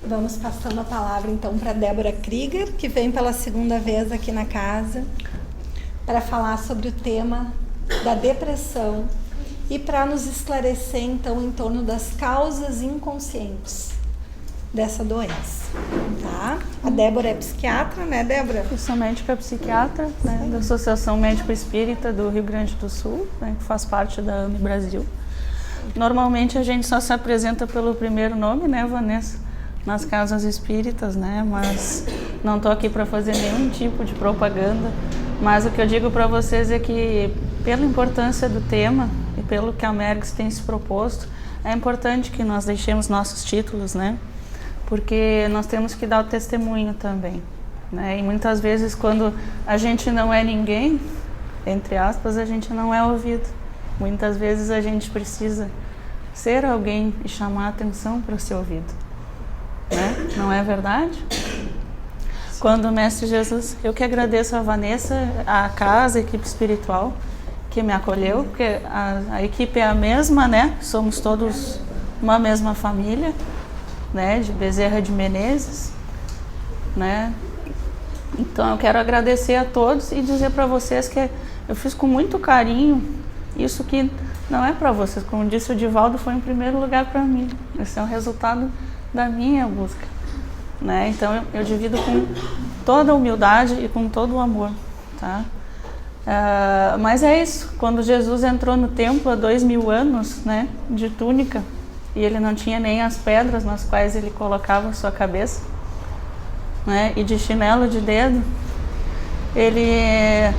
Vamos passando a palavra então para Débora Krieger, que vem pela segunda vez aqui na casa para falar sobre o tema da depressão e para nos esclarecer então em torno das causas inconscientes dessa doença, tá? A Débora é psiquiatra, né, Débora? Eu sou médica psiquiatra, né, da Associação Médico Espírita do Rio Grande do Sul, né, que faz parte da AME Brasil. Normalmente a gente só se apresenta pelo primeiro nome, né, Vanessa, nas casas espíritas, né, mas não estou aqui para fazer nenhum tipo de propaganda, mas o que eu digo para vocês é que, pela importância do tema e pelo que a Mergs tem se proposto, é importante que nós deixemos nossos títulos, né, porque nós temos que dar o testemunho também, né, e muitas vezes quando a gente não é ninguém, entre aspas, a gente não é ouvido. Muitas vezes a gente precisa ser alguém e chamar a atenção para ser ouvido, né? Não é verdade? Quando o Mestre Jesus, eu que agradeço a Vanessa, a casa, a equipe espiritual que me acolheu, porque a equipe é a mesma, né? Somos todos uma mesma família, né? De Bezerra de Menezes, né? Então eu quero agradecer a todos e dizer para vocês que eu fiz com muito carinho isso que não é para vocês, como disse o Divaldo, foi em primeiro lugar para mim. Esse é o resultado da minha busca, né? Então eu divido com toda a humildade e com todo o amor, tá? Mas é isso, quando Jesus entrou no templo há 2000 anos, né, de túnica, e ele não tinha nem as pedras nas quais ele colocava a sua cabeça, né, e de chinelo de dedo, ele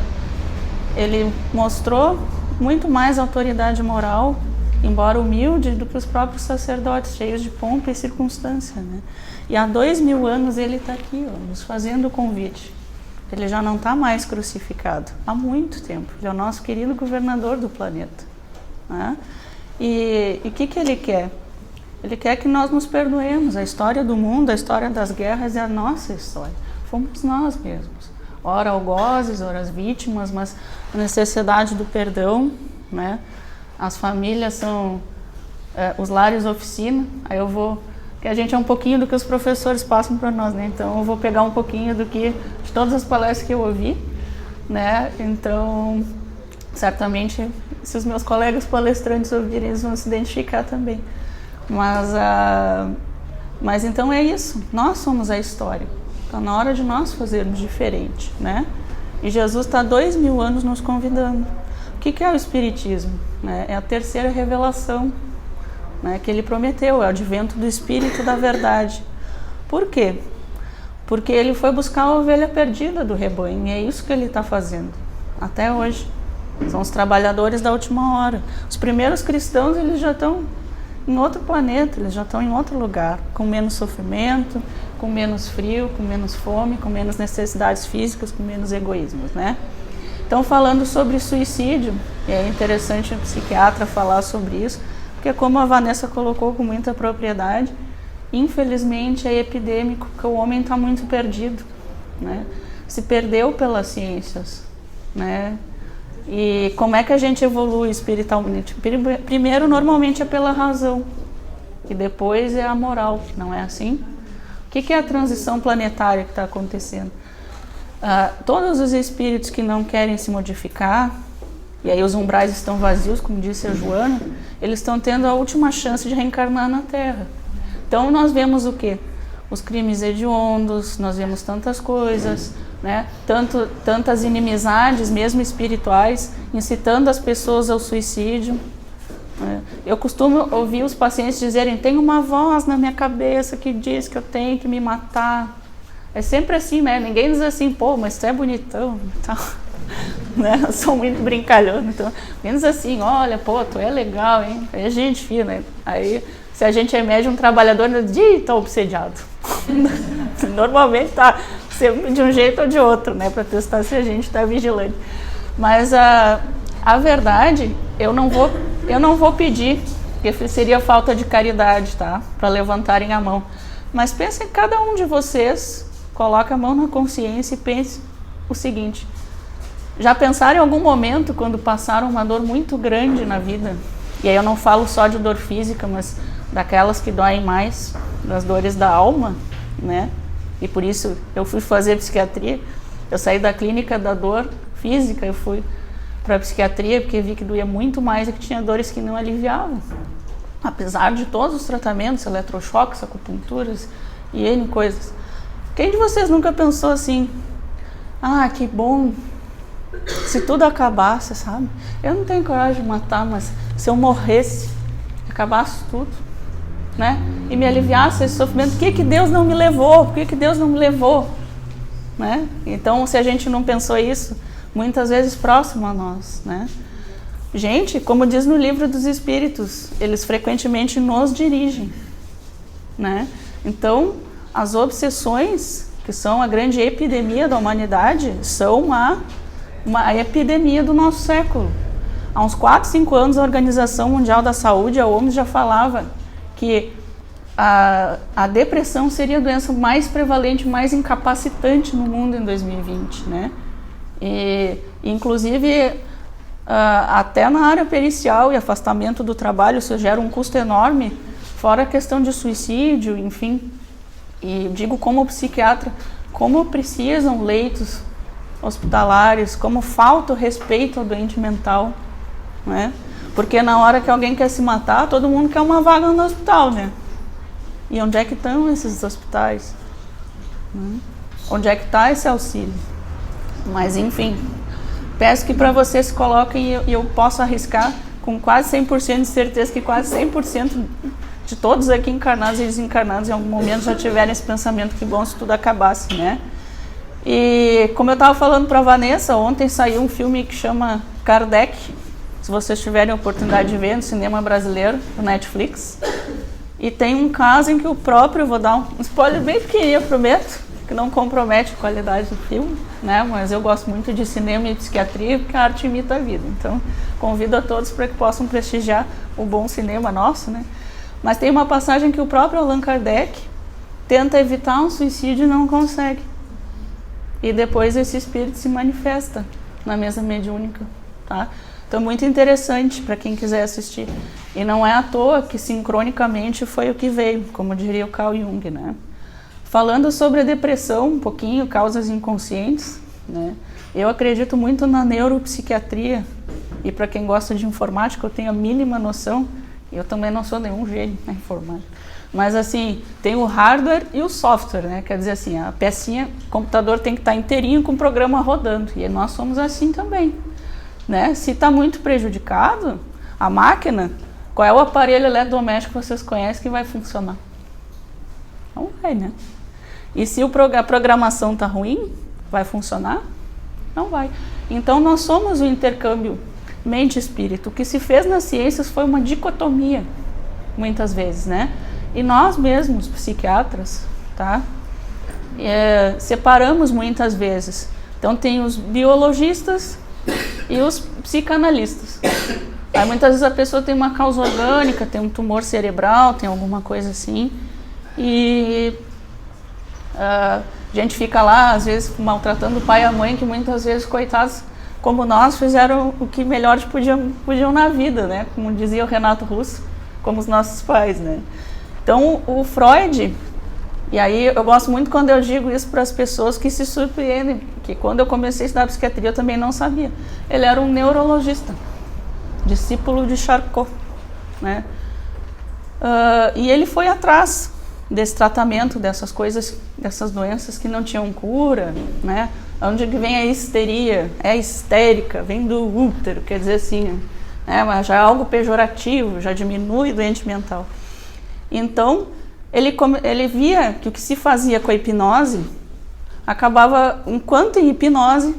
mostrou muito mais autoridade moral, embora humilde, do que os próprios sacerdotes, cheios de pompa e circunstância, né? E há 2000 anos ele está aqui, ó, nos fazendo o convite. Ele já não está mais crucificado, há muito tempo. Ele é o nosso querido governador do planeta, né? E o que ele quer? Ele quer que nós nos perdoemos. A história do mundo, a história das guerras é a nossa história. Fomos nós mesmos. Ora algozes, ora as vítimas, mas a necessidade do perdão, né? As famílias são os lares oficina. Aí eu vou, que a gente é um pouquinho do que os professores passam para nós, né? Então eu vou pegar um pouquinho do que de todas as palestras que eu ouvi, né? Então certamente se os meus colegas palestrantes ouvirem, eles vão se identificar também. Mas então é isso. Nós somos a história. Está na hora de nós fazermos diferente, né? E Jesus está há 2000 anos nos convidando. O que é o Espiritismo? É a terceira revelação, né, que ele prometeu, é o advento do Espírito da verdade. Por quê? Porque ele foi buscar a ovelha perdida do rebanho, e é isso que ele está fazendo, até hoje. São os trabalhadores da última hora. Os primeiros cristãos, eles já estão em outro planeta, eles já estão em outro lugar, com menos sofrimento, com menos frio, com menos fome, com menos necessidades físicas, com menos egoísmos, né? Então, falando sobre suicídio, e é interessante um psiquiatra falar sobre isso, porque como a Vanessa colocou com muita propriedade, infelizmente é epidêmico, porque o homem está muito perdido, né? Se perdeu pelas ciências, né? E como é que a gente evolui espiritualmente? Primeiro, normalmente é pela razão, e depois é a moral, não é assim? O que é a transição planetária que está acontecendo? Todos os espíritos que não querem se modificar, e aí os umbrais estão vazios, como disse a Joana, eles estão tendo a última chance de reencarnar na Terra. Então nós vemos o quê? Os crimes hediondos, nós vemos tantas coisas, né? Tantas inimizades, mesmo espirituais, incitando as pessoas ao suicídio. Eu costumo ouvir os pacientes dizerem: tem uma voz na minha cabeça que diz que eu tenho que me matar. É sempre assim, né? Ninguém diz assim: pô, mas tu é bonitão e tal. Né? Eu sou muito brincalhona, então menos assim: olha, pô, tu é legal, hein? Aí a gente fina, né? Aí se a gente é médium, um trabalhador, tá obsediado. Normalmente tá sempre de um jeito ou de outro, né? Para testar se a gente está vigilante. Mas a verdade, eu não vou pedir, porque seria falta de caridade, tá? Para levantarem a mão. Mas pensem, cada um de vocês coloca a mão na consciência e pense o seguinte: já pensaram em algum momento quando passaram uma dor muito grande na vida? E aí eu não falo só de dor física, mas daquelas que doem mais, das dores da alma, né? E por isso eu fui fazer psiquiatria. Eu saí da clínica da dor física, eu fui para psiquiatria porque vi que doía muito mais e que tinha dores que não aliviavam. Apesar de todos os tratamentos, eletrochoques, acupunturas e N coisas. Quem de vocês nunca pensou assim, ah, que bom, se tudo acabasse, sabe? Eu não tenho coragem de matar, mas se eu morresse, acabasse tudo, né? E me aliviasse esse sofrimento, por que Deus não me levou? Por que Deus não me levou? Né? Então, se a gente não pensou isso, muitas vezes próximo a nós, né? Gente, como diz no livro dos Espíritos, eles frequentemente nos dirigem, né? Então, as obsessões, que são a grande epidemia da humanidade, são uma epidemia do nosso século. Há uns 4, 5 anos, a Organização Mundial da Saúde, a OMS, já falava que a depressão seria a doença mais prevalente, mais incapacitante no mundo em 2020, né? E, inclusive, até na área pericial e afastamento do trabalho, isso gera um custo enorme, fora a questão de suicídio, enfim. E digo como psiquiatra, como precisam leitos hospitalares, como falta o respeito ao doente mental, né? Porque na hora que alguém quer se matar, todo mundo quer uma vaga no hospital, né? E onde é que estão esses hospitais? Né? Onde é que está esse auxílio? Mas enfim, peço que para vocês se coloquem, e eu posso arriscar com quase 100% de certeza que quase 100% de todos aqui encarnados e desencarnados em algum momento já tiveram esse pensamento, que bom se tudo acabasse, né? E como eu estava falando para a Vanessa, ontem saiu um filme que chama Kardec, se vocês tiverem a oportunidade de ver no cinema brasileiro, no Netflix. E tem um caso em que o próprio, vou dar um spoiler bem pequenininho, prometo, que não compromete a qualidade do filme, né? Mas eu gosto muito de cinema e psiquiatria, porque a arte imita a vida. Então, convido a todos para que possam prestigiar o bom cinema nosso, né? Mas tem uma passagem que o próprio Allan Kardec tenta evitar um suicídio e não consegue. E depois esse espírito se manifesta na mesa mediúnica, tá? Então, muito interessante para quem quiser assistir. E não é à toa que sincronicamente foi o que veio, como diria o Carl Jung, né? Falando sobre a depressão, um pouquinho, causas inconscientes, né? Eu acredito muito na neuropsiquiatria. E para quem gosta de informática, eu tenho a mínima noção. Eu também não sou nenhum gênio na informática. Mas assim, tem o hardware e o software, né? Quer dizer assim, a pecinha, o computador tem que estar inteirinho com o programa rodando. E nós somos assim também, né? Se está muito prejudicado, a máquina, qual é o aparelho eletrodoméstico que vocês conhecem que vai funcionar? Não vai, né? E se a programação está ruim, vai funcionar? Não vai. Então nós somos o intercâmbio mente-espírito. O que se fez nas ciências foi uma dicotomia, muitas vezes, né? E nós mesmos, psiquiatras, tá? Separamos muitas vezes. Então tem os biologistas e os psicanalistas. Aí muitas vezes a pessoa tem uma causa orgânica, tem um tumor cerebral, tem alguma coisa assim, e a gente fica lá, às vezes, maltratando o pai e a mãe, que muitas vezes, coitados, como nós, fizeram o que melhor podiam na vida, né? Como dizia o Renato Russo, como os nossos pais, né? Então, o Freud, e aí eu gosto muito quando eu digo isso para as pessoas que se surpreendem, que quando eu comecei a estudar psiquiatria eu também não sabia. Ele era um neurologista, discípulo de Charcot, né? E ele foi atrás desse tratamento, dessas coisas, dessas doenças que não tinham cura, né? Onde que vem a histeria? É histérica, vem do útero, quer dizer assim, né? Mas já é algo pejorativo, já diminui o doente mental. Então, ele via que o que se fazia com a hipnose acabava, enquanto em hipnose,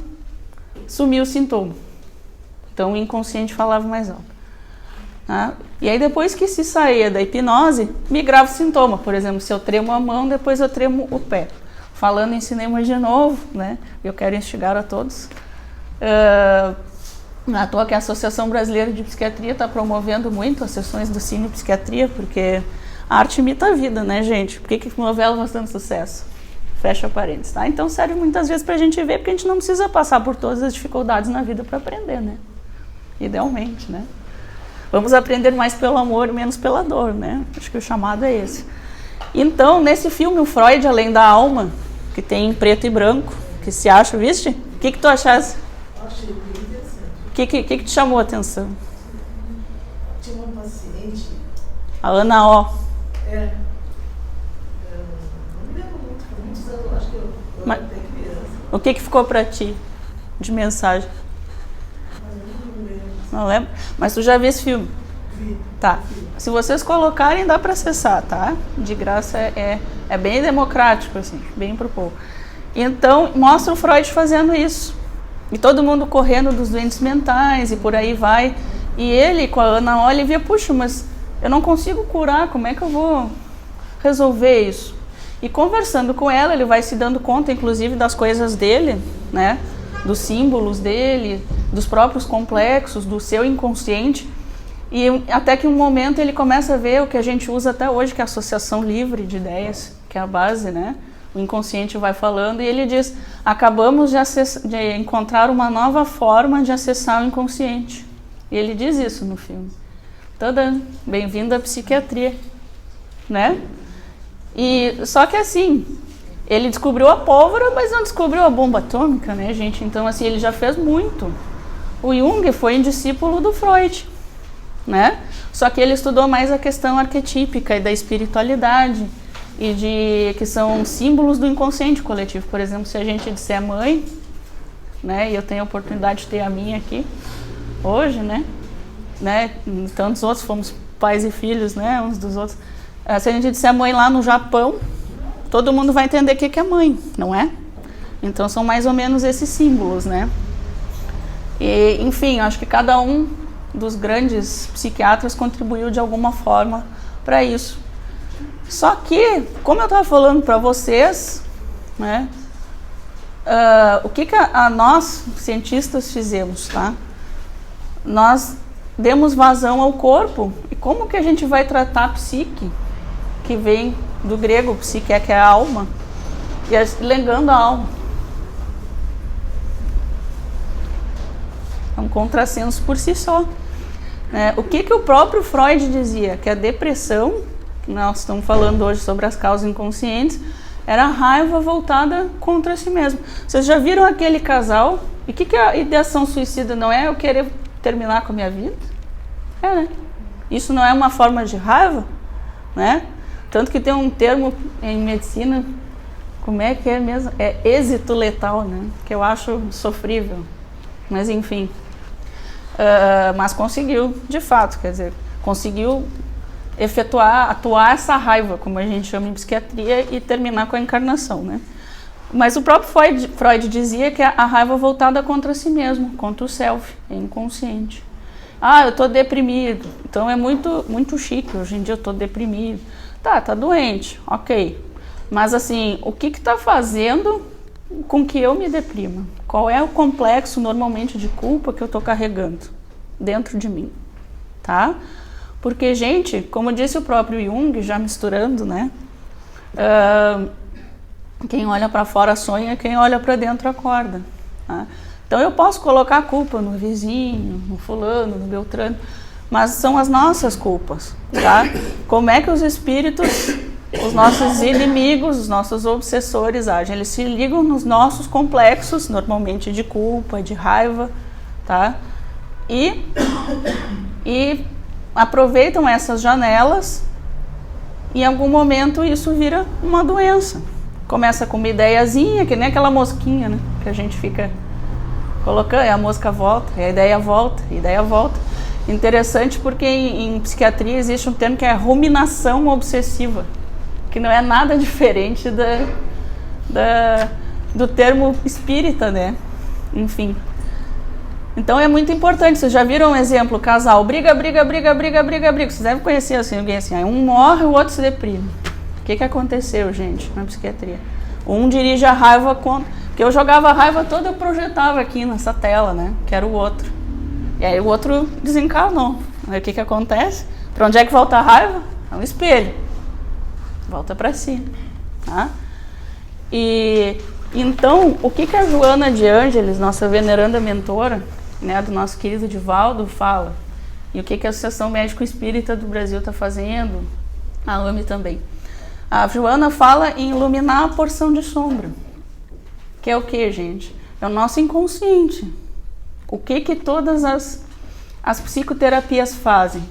sumia o sintoma. Então, o inconsciente falava mais alto. Tá? E aí, depois que se saía da hipnose, migrava o sintoma. Por exemplo, se eu tremo a mão, depois eu tremo o pé. Falando em cinema de novo, né? Eu quero instigar a todos. Não é à toa que a Associação Brasileira de Psiquiatria está promovendo muito as sessões do Cine Psiquiatria, porque a arte imita a vida, né, gente? Por que novela faz tanto sucesso? Fecha parênteses, tá? Então serve muitas vezes para a gente ver, porque a gente não precisa passar por todas as dificuldades na vida para aprender, né? Idealmente, né? Vamos aprender mais pelo amor e menos pela dor, né? Acho que o chamado é esse. Então, nesse filme, o Freud, Além da Alma, que tem em preto e branco, que se acha, viste? O que tu achaste? Achei bem interessante. O que te chamou a atenção? Tinha uma paciente. A Ana O. Não me lembro muito, foi muitos anos, acho que eu Mas, até criança. o que ficou para ti de mensagem? Mas eu não me lembro. Não lembro? Mas tu já viu esse filme? Vi. Tá. Se vocês colocarem, dá para acessar, tá? De graça é bem democrático, assim, bem pro povo. Então, mostra o Freud fazendo isso. E todo mundo correndo dos doentes mentais e por aí vai. E ele, com a Ana Olha, via, puxa, mas eu não consigo curar, como é que eu vou resolver isso? E conversando com ela, ele vai se dando conta, inclusive, das coisas dele, né? Dos símbolos dele, dos próprios complexos, do seu inconsciente. E até que um momento ele começa a ver o que a gente usa até hoje, que é a associação livre de ideias, que é a base, né? O inconsciente vai falando e ele diz, acabamos de encontrar uma nova forma de acessar o inconsciente. E ele diz isso no filme. Toda bem-vindo à psiquiatria, né? E só que assim, ele descobriu a pólvora, mas não descobriu a bomba atômica, né, gente? Então assim, ele já fez muito. O Jung foi um discípulo do Freud, né? Só que ele estudou mais a questão arquetípica e da espiritualidade e que são símbolos do inconsciente coletivo. Por exemplo, se a gente disser mãe, né? E eu tenho a oportunidade de ter a minha aqui hoje, né? Tantos outros fomos pais e filhos, né? Uns dos outros. Se a gente disser mãe lá no Japão, todo mundo vai entender o que é mãe, não é? Então são mais ou menos esses símbolos, né? E, enfim, acho que cada um dos grandes psiquiatras contribuiu de alguma forma para isso. Só que, como eu estava falando para vocês, né, o que nós, cientistas, fizemos, tá? Nós demos vazão ao corpo. E como que a gente vai tratar a psique, que vem do grego, psique que é a alma, e legando a alma? É um contrassenso por si só. O que o próprio Freud dizia? Que a depressão, que nós estamos falando hoje sobre as causas inconscientes, era a raiva voltada contra si mesmo. Vocês já viram aquele casal? E o que a ideação suicida não é? Eu querer terminar com a minha vida? Né? Isso não é uma forma de raiva? Né? Tanto que tem um termo em medicina, como é que é mesmo? É êxito letal, né? Que eu acho sofrível. Mas enfim. Mas conseguiu, de fato, quer dizer, conseguiu atuar essa raiva, como a gente chama em psiquiatria, e terminar com a encarnação, né? Mas o próprio Freud dizia que a raiva voltada contra si mesmo, contra o self, é inconsciente. Eu estou deprimido, então é muito chique, hoje em dia eu estou deprimido. Tá doente, ok. Mas assim, o que está fazendo com que eu me deprima? Qual é o complexo normalmente de culpa que eu estou carregando dentro de mim, tá? Porque, gente, como disse o próprio Jung, já misturando, né? Quem olha para fora sonha, quem olha para dentro acorda. Tá? Então eu posso colocar a culpa no vizinho, no fulano, no Beltrano, mas são as nossas culpas, tá? Como é que os espíritos, os nossos inimigos, os nossos obsessores agem? Eles se ligam nos nossos complexos, normalmente de culpa, de raiva, tá? E aproveitam essas janelas e em algum momento isso vira uma doença. Começa com uma ideiazinha, que nem aquela mosquinha, né? Que a gente fica colocando, e a mosca volta, e a ideia volta, e a ideia volta. Interessante porque em psiquiatria existe um termo que é ruminação obsessiva, que não é nada diferente do termo espírita, né? Enfim. Então é muito importante. Vocês já viram um exemplo, casal, briga. Vocês devem conhecer assim, alguém assim, um morre, o outro se deprime. O que aconteceu, gente, na psiquiatria? Um dirige a raiva contra... Porque eu jogava a raiva toda, eu projetava aqui nessa tela, né? Que era o outro. E aí o outro desencarnou. Aí o que acontece? Para onde é que volta a raiva? É um espelho. Volta para si. Tá? E então, o que a Joana de Ângeles, nossa veneranda mentora, né, do nosso querido Divaldo, fala? E o que a Associação Médico Espírita do Brasil está fazendo? A AME também. A Joana fala em iluminar a porção de sombra. Que é o que, gente? É o nosso inconsciente. O que todas as psicoterapias fazem?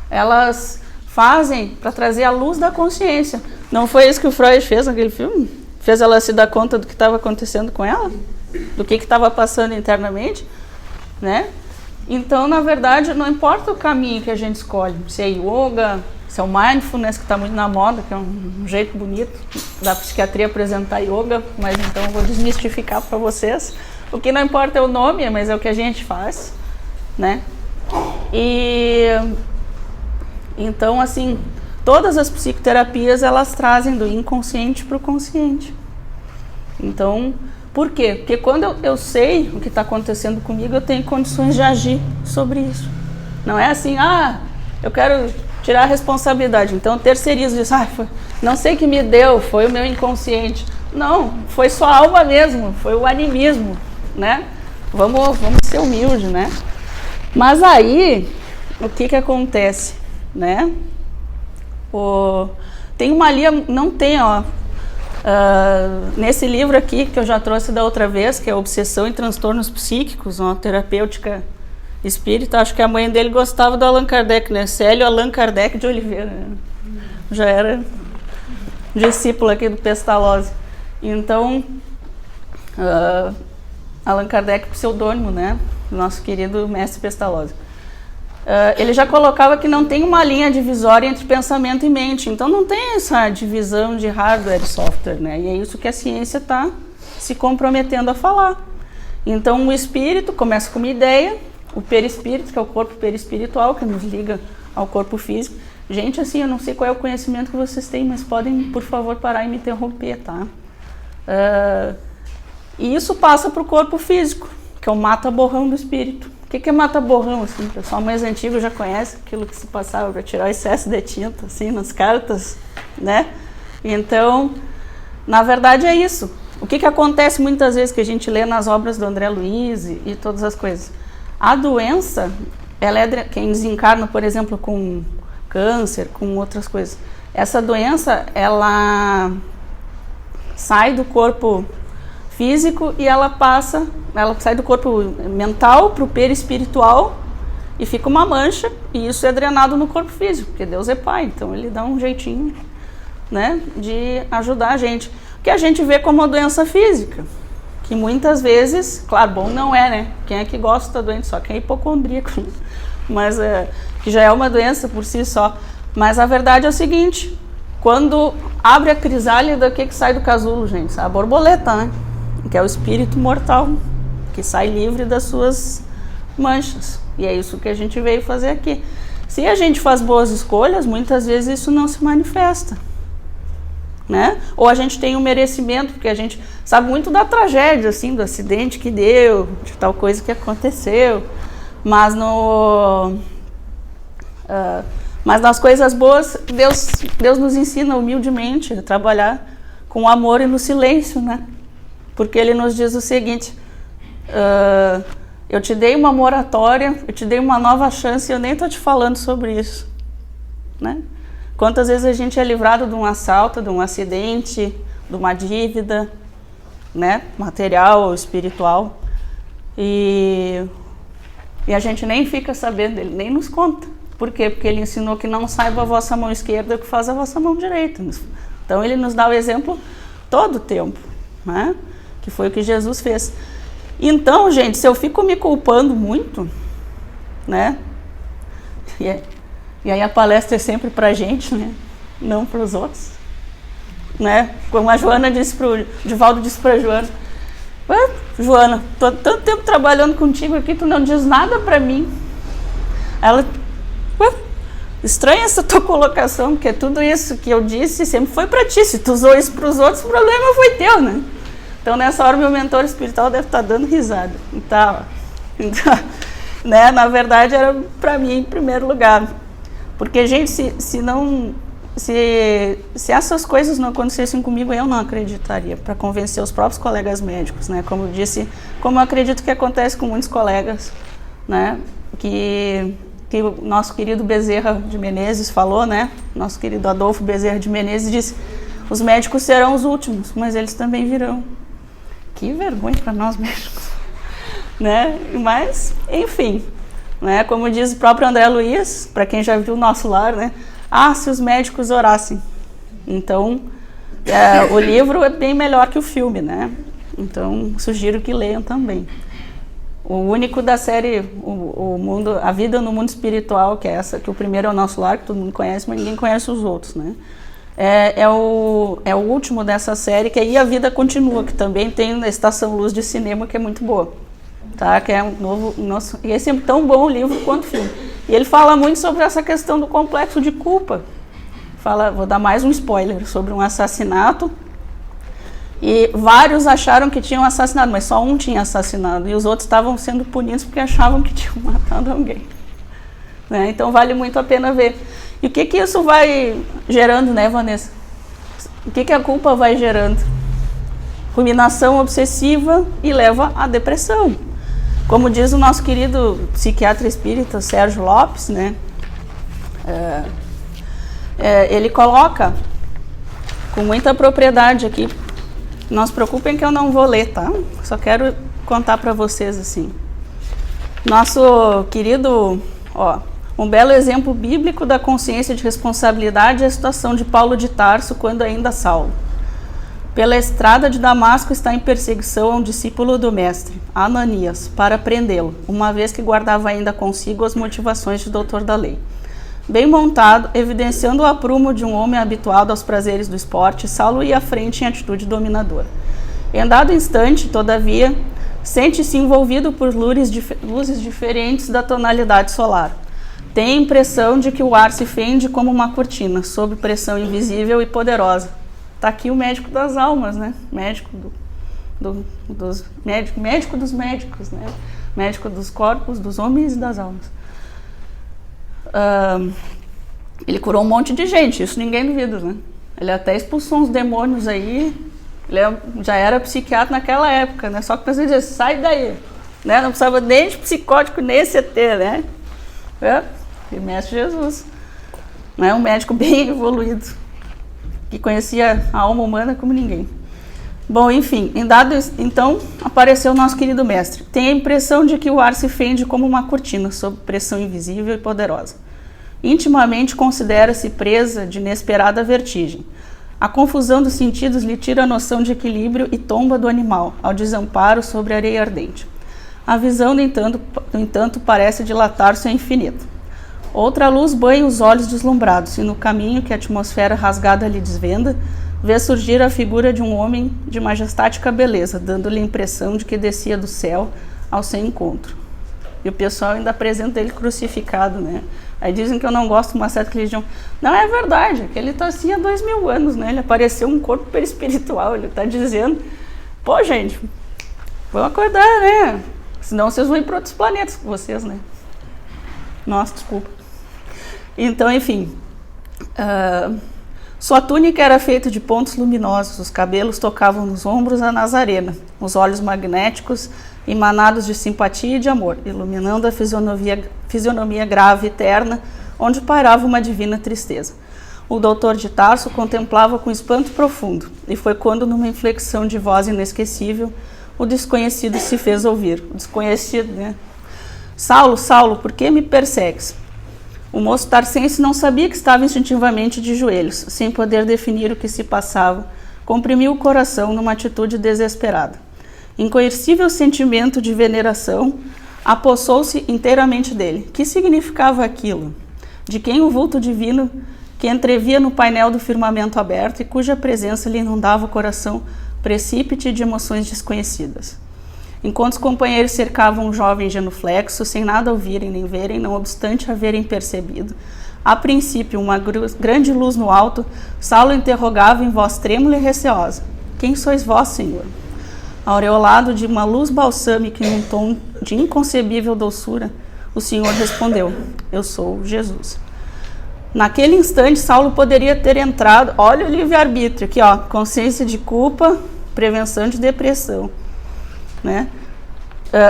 Elas fazem para trazer a luz da consciência. Não foi isso que o Freud fez naquele filme? Fez ela se dar conta do que estava acontecendo com ela? Do que estava passando internamente? Né? Então, na verdade, não importa o caminho que a gente escolhe. Se é yoga, se é o mindfulness, que está muito na moda, que é um jeito bonito da psiquiatria apresentar yoga, mas então eu vou desmistificar para vocês. O que não importa é o nome, mas é o que a gente faz, né? E então, assim, todas as psicoterapias, elas trazem do inconsciente para o consciente. Então, por quê? Porque quando eu sei o que está acontecendo comigo, eu tenho condições de agir sobre isso. Não é assim, eu quero tirar a responsabilidade, então eu terceirizo isso. Não sei o que me deu, foi o meu inconsciente. Não, foi só a alma mesmo, foi o animismo, né? Vamos ser humildes, né? Mas aí, o que acontece, né? Tem uma linha, não tem, nesse livro aqui, que eu já trouxe da outra vez, que é Obsessão e Transtornos Psíquicos, uma terapêutica espírita, acho que a mãe dele gostava do Allan Kardec, né? Célio Allan Kardec de Oliveira, né? Já era discípulo aqui do Pestalozzi. Então, Allan Kardec, pseudônimo, né? Nosso querido mestre Pestalozzi. Ele já colocava que não tem uma linha divisória entre pensamento e mente, então não tem essa divisão de hardware e software, né? E é isso que a ciência está se comprometendo a falar. Então o espírito começa com uma ideia, o perispírito, que é o corpo perispiritual, que nos liga ao corpo físico. Gente, assim, eu não sei qual é o conhecimento que vocês têm, mas podem, por favor, parar e me interromper, tá? E isso passa para o corpo físico, que é o mata-borrão do espírito. O que é mata-borrão, assim? O pessoal mais antigo já conhece aquilo que se passava para tirar o excesso de tinta, assim, nas cartas, né? Então, na verdade é isso. O que acontece muitas vezes que a gente lê nas obras do André Luiz e todas as coisas? A doença, ela é quem desencarna, por exemplo, com câncer, com outras coisas. Essa doença, ela sai do corpo físico e ela sai do corpo mental para o perispiritual e fica uma mancha, e isso é drenado no corpo físico, porque Deus é Pai, então ele dá um jeitinho, né, de ajudar a gente. O que a gente vê como uma doença física, que muitas vezes, claro, bom não é, né? Quem é que gosta da doença? Só quem é hipocondríaco, mas que já é uma doença por si só. Mas a verdade é o seguinte, quando abre a crisálida, o que sai do casulo, gente? A borboleta, né? Que é o espírito mortal, que sai livre das suas manchas. E é isso que a gente veio fazer aqui. Se a gente faz boas escolhas, muitas vezes isso não se manifesta, né? Ou a gente tem um merecimento, porque a gente sabe muito da tragédia, assim, do acidente que deu, de tal coisa que aconteceu, mas mas nas coisas boas, Deus nos ensina humildemente a trabalhar com amor e no silêncio, né? Porque ele nos diz o seguinte, eu te dei uma moratória, eu te dei uma nova chance e eu nem estou te falando sobre isso, né? Quantas vezes a gente é livrado de um assalto, de um acidente, de uma dívida, né? Material ou espiritual, e a gente nem fica sabendo, ele nem nos conta. Por quê? Porque ele ensinou que não saiba a vossa mão esquerda o que faz a vossa mão direita. Então ele nos dá o exemplo todo o tempo, né? Que foi o que Jesus fez. Então, gente, se eu fico me culpando muito, né? E aí a palestra é sempre pra gente, né? Não para os outros, né? Como a Joana disse o Divaldo disse pra Joana, Joana, tô tanto tempo trabalhando contigo aqui, tu não diz nada pra mim. Ela, estranha essa tua colocação, porque tudo isso que eu disse sempre foi pra ti. Se tu usou isso pros outros, o problema foi teu, né? Então, nessa hora, meu mentor espiritual deve estar dando risada. Então, né, na verdade, era para mim em primeiro lugar. Porque, gente, se essas coisas não acontecessem comigo, eu não acreditaria, para convencer os próprios colegas médicos, né? Como eu disse, como eu acredito que acontece com muitos colegas, né? Que que o nosso querido Bezerra de Menezes falou, né? Nosso querido Adolfo Bezerra de Menezes disse: os médicos serão os últimos, mas eles também virão. Que vergonha para nós médicos, né? Mas, enfim, né? Como diz o próprio André Luiz, para quem já viu o Nosso Lar, né? Ah, se os médicos orassem. Então, o livro é bem melhor que o filme, né? Então, sugiro que leiam também. O único da série, A Vida no Mundo Espiritual, que é essa, que o primeiro é o Nosso Lar, que todo mundo conhece, mas ninguém conhece os outros, né? É o último dessa série, que aí A Vida Continua, que também tem na Estação Luz de Cinema, que é muito boa, tá? Que é um novo, e esse é tão bom o livro quanto o filme. E ele fala muito sobre essa questão do complexo de culpa. Vou dar mais um spoiler, sobre um assassinato. E vários acharam que tinham assassinado, mas só um tinha assassinado. E os outros estavam sendo punidos porque achavam que tinham matado alguém. Né? Então vale muito a pena ver. E o que isso vai gerando, né, Vanessa? O que a culpa vai gerando? Ruminação obsessiva e leva à depressão. Como diz o nosso querido psiquiatra espírita Sérgio Lopes, né? Ele coloca com muita propriedade aqui. Não se preocupem que eu não vou ler, tá? Só quero contar para vocês assim. Nosso querido, um belo exemplo bíblico da consciência de responsabilidade é a situação de Paulo de Tarso quando ainda Saulo. Pela estrada de Damasco está em perseguição a um discípulo do mestre, Ananias, para prendê-lo, uma vez que guardava ainda consigo as motivações de doutor da lei. Bem montado, evidenciando o aprumo de um homem habituado aos prazeres do esporte, Saulo ia à frente em atitude dominadora. Em dado instante, todavia, sente-se envolvido por luzes diferentes da tonalidade solar. Tem a impressão de que o ar se fende como uma cortina, sob pressão invisível e poderosa. Está aqui o médico das almas, né? Médico médico dos médicos, né? Médico dos corpos, dos homens e das almas. Ele curou um monte de gente, isso ninguém duvida, né? Ele até expulsou uns demônios aí. Ele já era psiquiatra naquela época, né? Só que a pessoa dizia, sai daí, né? Não precisava nem de psicótico, nem CT, né? E Mestre Jesus, né? Um médico bem evoluído, que conhecia a alma humana como ninguém. Bom, enfim, então apareceu o nosso querido mestre. Tem a impressão de que o ar se fende como uma cortina, sob pressão invisível e poderosa. Intimamente considera-se presa de inesperada vertigem. A confusão dos sentidos lhe tira a noção de equilíbrio e tomba do animal, ao desamparo sobre a areia ardente. A visão, no entanto, parece dilatar-se ao infinito. Outra luz banha os olhos deslumbrados, e no caminho que a atmosfera rasgada lhe desvenda, vê surgir a figura de um homem de majestática beleza, dando-lhe a impressão de que descia do céu ao seu encontro. E o pessoal ainda apresenta ele crucificado, né? Aí dizem que eu não gosto de uma certa religião. Não, é verdade, que ele está assim há 2000 anos, né? Ele apareceu um corpo perispiritual, ele está dizendo, pô, gente, vamos acordar, né? Senão vocês vão ir para outros planetas com vocês, né? Nossa, desculpa. Então, enfim, sua túnica era feita de pontos luminosos, os cabelos tocavam nos ombros a Nazarena, os olhos magnéticos emanados de simpatia e de amor, iluminando a fisionomia grave e terna, onde pairava uma divina tristeza. O doutor de Tarso contemplava com espanto profundo, e foi quando, numa inflexão de voz inesquecível, o desconhecido se fez ouvir. O desconhecido, né? Saulo, Saulo, por que me persegues? O moço tarsense não sabia que estava instintivamente de joelhos, sem poder definir o que se passava, comprimiu o coração numa atitude desesperada. Incoercível sentimento de veneração apossou-se inteiramente dele. Que significava aquilo? De quem o vulto divino que entrevia no painel do firmamento aberto e cuja presença lhe inundava o coração precípite de emoções desconhecidas. Enquanto os companheiros cercavam um jovem genuflexo, sem nada ouvirem nem verem, não obstante haverem percebido, a princípio, uma grande luz no alto, Saulo interrogava em voz trêmula e receosa: quem sois vós, Senhor? Aureolado de uma luz balsâmica em um tom de inconcebível doçura, o Senhor respondeu: eu sou Jesus. Naquele instante, Saulo poderia ter entrado, olha o livre-arbítrio aqui, ó, consciência de culpa, prevenção de depressão, né?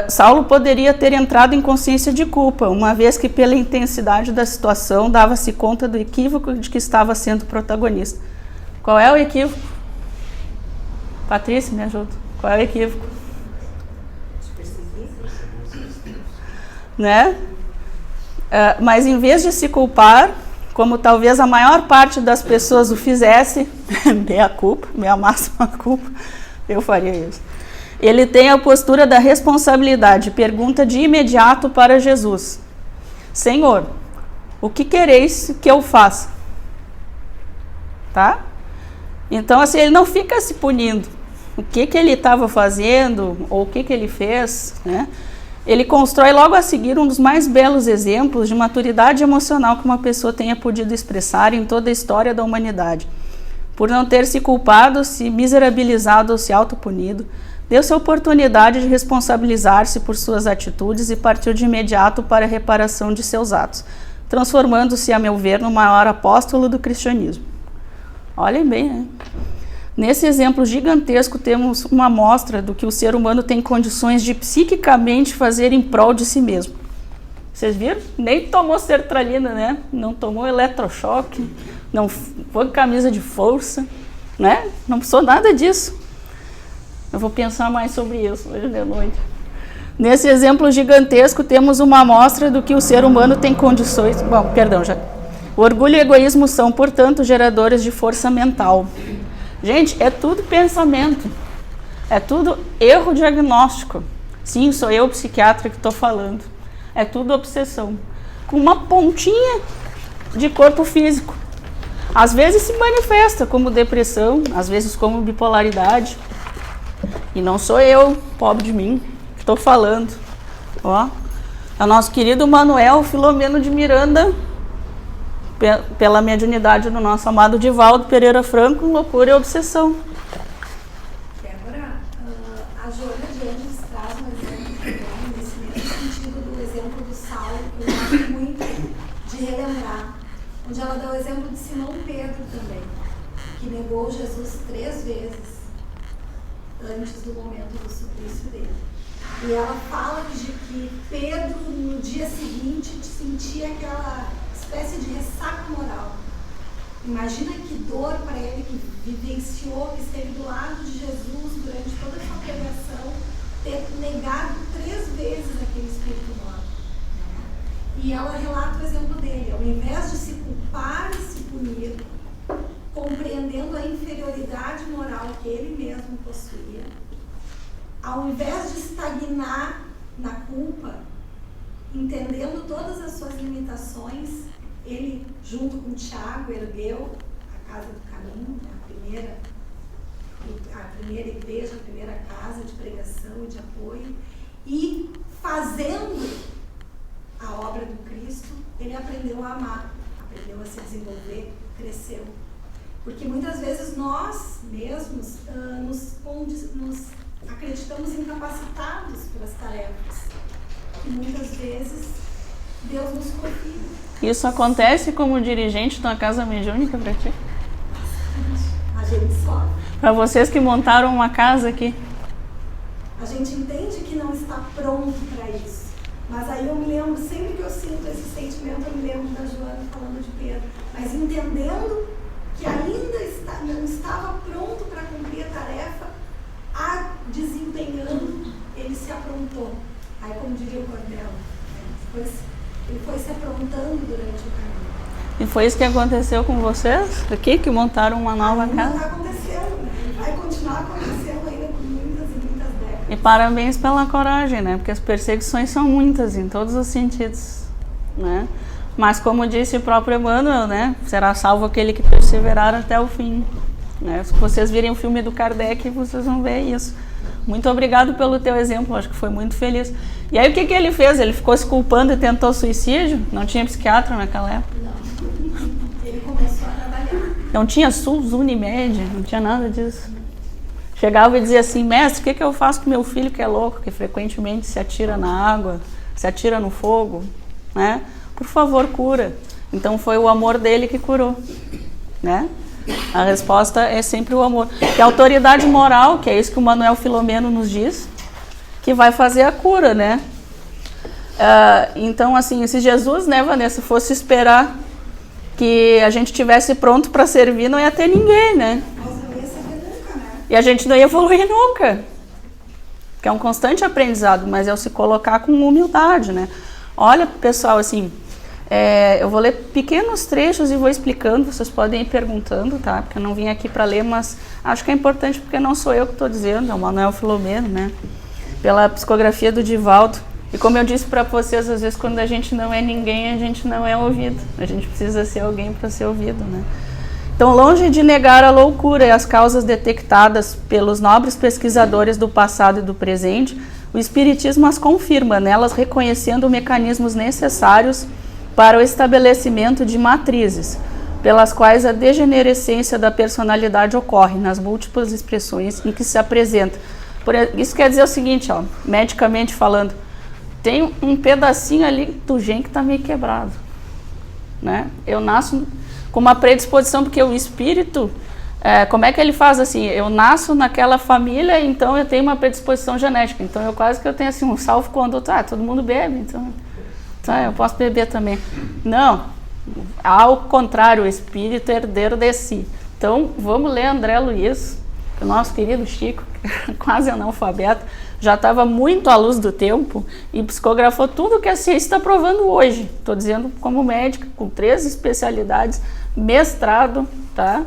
Saulo poderia ter entrado em consciência de culpa, uma vez que pela intensidade da situação dava-se conta do equívoco de que estava sendo protagonista. Qual é o equívoco? Patrícia, me ajuda. Qual é o equívoco? Né? Mas em vez de se culpar, como talvez a maior parte das pessoas o fizesse, meia culpa, meia máxima culpa, eu faria isso. Ele tem a postura da responsabilidade, pergunta de imediato para Jesus: Senhor, o que quereis que eu faça? Tá? Então, assim, ele não fica se punindo. O que ele estava fazendo, ou o que ele fez, né? Ele constrói logo a seguir um dos mais belos exemplos de maturidade emocional que uma pessoa tenha podido expressar em toda a história da humanidade. Por não ter se culpado, se miserabilizado ou se autopunido, deu-se a oportunidade de responsabilizar-se por suas atitudes e partiu de imediato para a reparação de seus atos, transformando-se, a meu ver, no maior apóstolo do cristianismo. Olhem bem, né? Nesse exemplo gigantesco temos uma amostra do que o ser humano tem condições de psiquicamente fazer em prol de si mesmo. Vocês viram? Nem tomou sertralina, né? Não tomou eletrochoque, não foi camisa de força, né? Não precisou nada disso. Eu vou pensar mais sobre isso hoje de noite. Nesse exemplo gigantesco temos uma amostra do que o ser humano tem condições... Bom, perdão, já... O orgulho e o egoísmo são, portanto, geradores de força mental. Gente, é tudo pensamento, é tudo erro diagnóstico. Sim, sou eu, psiquiatra, que estou falando. É tudo obsessão, com uma pontinha de corpo físico. Às vezes se manifesta como depressão, às vezes como bipolaridade. E não sou eu, pobre de mim, que estou falando. Ó, é o nosso querido Manuel Filomeno de Miranda, pela mediunidade do nosso amado Divaldo Pereira Franco, loucura e obsessão. Débora, a Joana de Anjos traz um exemplo também, nesse mesmo sentido do exemplo do Saulo, que eu gosto muito de relembrar, onde ela dá o exemplo de Simão Pedro também, que negou Jesus 3 vezes antes do momento do suplício dele. E ela fala de que Pedro, no dia seguinte, sentia aquela espécie de ressaca moral. Imagina que dor para ele, que vivenciou, que esteve do lado de Jesus durante toda a sua pregação, ter negado 3 vezes aquele espírito morto. E ela relata o exemplo dele. Ao invés de se culpar e se punir, compreendendo a inferioridade moral que ele mesmo possuía, ao invés de estagnar na culpa, entendendo todas as suas limitações, ele, junto com Tiago, ergueu a Casa do Caminho, a primeira igreja, a primeira casa de pregação e de apoio, e fazendo a obra do Cristo, ele aprendeu a amar, aprendeu a se desenvolver, cresceu. Porque muitas vezes nós mesmos nos acreditamos incapacitados para as tarefas, e muitas vezes Deus nos confia. Isso acontece como dirigente de uma casa mediúnica para ti? A gente sofre. Para vocês que montaram uma casa aqui? A gente entende que não está pronto para isso. Mas aí eu me lembro, sempre que eu sinto esse sentimento, eu me lembro da Joana falando de Pedro. Mas entendendo que ainda não estava pronto para cumprir a tarefa, desempenhando, ele se aprontou. Aí, como diria o Cordel, ele foi se aprontando durante o caminho. E foi isso que aconteceu com vocês aqui, que montaram uma nova casa? Está acontecendo, né? Vai continuar acontecendo ainda por muitas e muitas décadas. E parabéns pela coragem, né? Porque as perseguições são muitas, em todos os sentidos, né? Mas como disse o próprio Emmanuel, né? Será salvo aquele que perseverar até o fim. Né? Se vocês virem o filme do Kardec, vocês vão ver isso. Muito obrigado pelo teu exemplo, acho que foi muito feliz. E aí o que ele fez? Ele ficou se culpando e tentou suicídio? Não tinha psiquiatra naquela época? Não. Ele começou a trabalhar. Não tinha SUS, Unimed, não tinha nada disso. Chegava e dizia assim: mestre, o que eu faço com meu filho que é louco, que frequentemente se atira na água, se atira no fogo, né? Por favor, cura. Então foi o amor dele que curou, né? A resposta é sempre o amor. Que a autoridade moral, que é isso que o Manuel Filomeno nos diz, que vai fazer a cura, né? Então, assim, se Jesus, né, Vanessa, fosse esperar que a gente tivesse pronto para servir, não ia ter ninguém, né? Nós não ia saber nunca, né? E a gente não ia evoluir nunca. Que é um constante aprendizado, mas é o se colocar com humildade, né? Olha, pessoal, assim, eu vou ler pequenos trechos e vou explicando, vocês podem ir perguntando, tá? Porque eu não vim aqui para ler, mas acho que é importante porque não sou eu que estou dizendo, é o Manuel Filomeno, né? Pela psicografia do Divaldo. E como eu disse para vocês, às vezes quando a gente não é ninguém, a gente não é ouvido. A gente precisa ser alguém para ser ouvido, né? Então, longe de negar a loucura e as causas detectadas pelos nobres pesquisadores do passado e do presente, o Espiritismo as confirma, nelas reconhecendo mecanismos necessários para o estabelecimento de matrizes, pelas quais a degenerescência da personalidade ocorre nas múltiplas expressões em que se apresenta. Isso quer dizer o seguinte, ó, medicamente falando, tem um pedacinho ali do gen que está meio quebrado, né? Eu nasço com uma predisposição, porque o espírito, como é que ele faz assim? Eu nasço naquela família, então eu tenho uma predisposição genética. Então eu quase que eu tenho assim um salvo-conduto. Todo mundo bebe, então eu posso beber também. Não, ao contrário, o espírito é herdeiro de si. Então vamos ler André Luiz, o nosso querido Chico, quase analfabeto, já estava muito à luz do tempo e psicografou tudo que a ciência está provando hoje. Estou dizendo como médica, com 3 especialidades, mestrado, tá?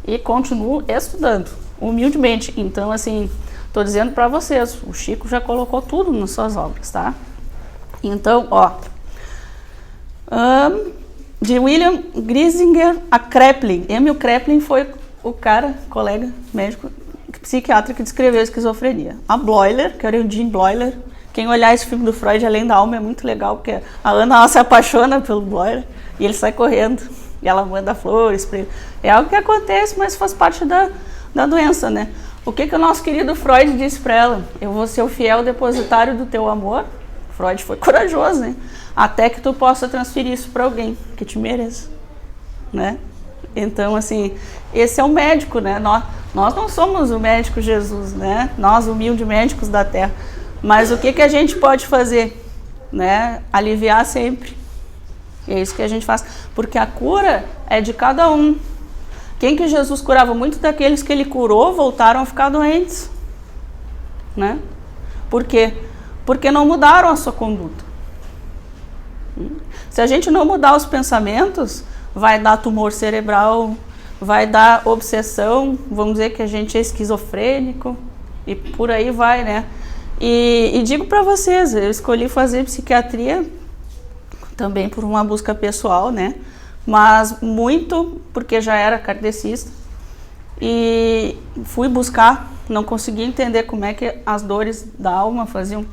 E continuo estudando, humildemente. Então, assim, estou dizendo para vocês, o Chico já colocou tudo nas suas obras, tá? Então, ó, de William Grisinger a Kraepelin. Emil Kraepelin foi o colega médico, psiquiatra que descreveu a esquizofrenia. A Bloiler, que era o Jim Bloiler. Quem olhar esse filme do Freud, Além da Alma, é muito legal, porque a Ana ela se apaixona pelo Bloiler e ele sai correndo. E ela manda flores para ele. É algo que acontece, mas faz parte da doença, né? O que o nosso querido Freud disse para ela? Eu vou ser o fiel depositário do teu amor. Freud foi corajoso, né? Até que tu possa transferir isso para alguém que te mereça, né? Então, assim, esse é o médico, né? Nós não somos o médico Jesus, né? Nós, humildes médicos da Terra. Mas o que a gente pode fazer? Né? Aliviar sempre. É isso que a gente faz. Porque a cura é de cada um. Quem que Jesus curava? Muitos daqueles que ele curou voltaram a ficar doentes. Né? Por quê? Porque não mudaram a sua conduta. Se a gente não mudar os pensamentos, vai dar tumor cerebral, vai dar obsessão, vamos dizer que a gente é esquizofrênico e por aí vai, né? E digo para vocês, eu escolhi fazer psiquiatria também por uma busca pessoal, né? Mas muito porque já era kardecista e fui buscar, não consegui entender como é que as dores da alma faziam,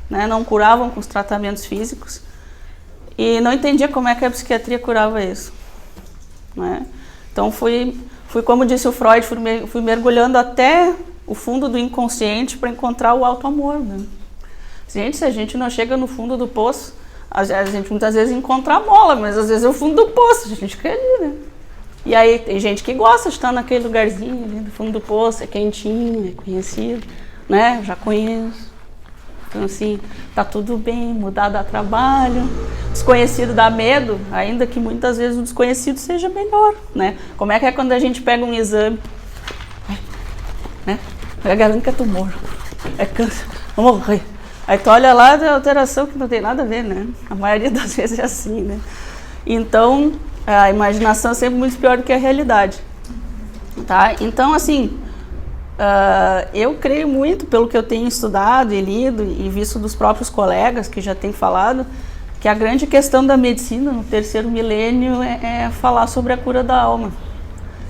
né? Não curavam com os tratamentos físicos e não entendia como é que a psiquiatria curava isso, né? Então fui como disse o Freud, fui mergulhando até o fundo do inconsciente para encontrar o alto amor, né? Gente, se a gente não chega no fundo do poço, a gente muitas vezes encontra a mola, mas às vezes é o fundo do poço, a gente quer ali, né? E aí tem gente que gosta de estar naquele lugarzinho ali do fundo do poço, é quentinho, é conhecido, né? Já conheço. Então assim, tá tudo bem, mudar dá trabalho. Desconhecido dá medo, ainda que muitas vezes o desconhecido seja melhor, né? Como é que é quando a gente pega um exame, né? É garanto que é tumor, é câncer, vou morrer. Aí tu olha lá, tem alteração que não tem nada a ver, né? A maioria das vezes é assim, né? Então, a imaginação é sempre muito pior do que a realidade, tá? Então, assim, eu creio muito, pelo que eu tenho estudado e lido e visto dos próprios colegas que já têm falado, que a grande questão da medicina no 3º milênio é falar sobre a cura da alma,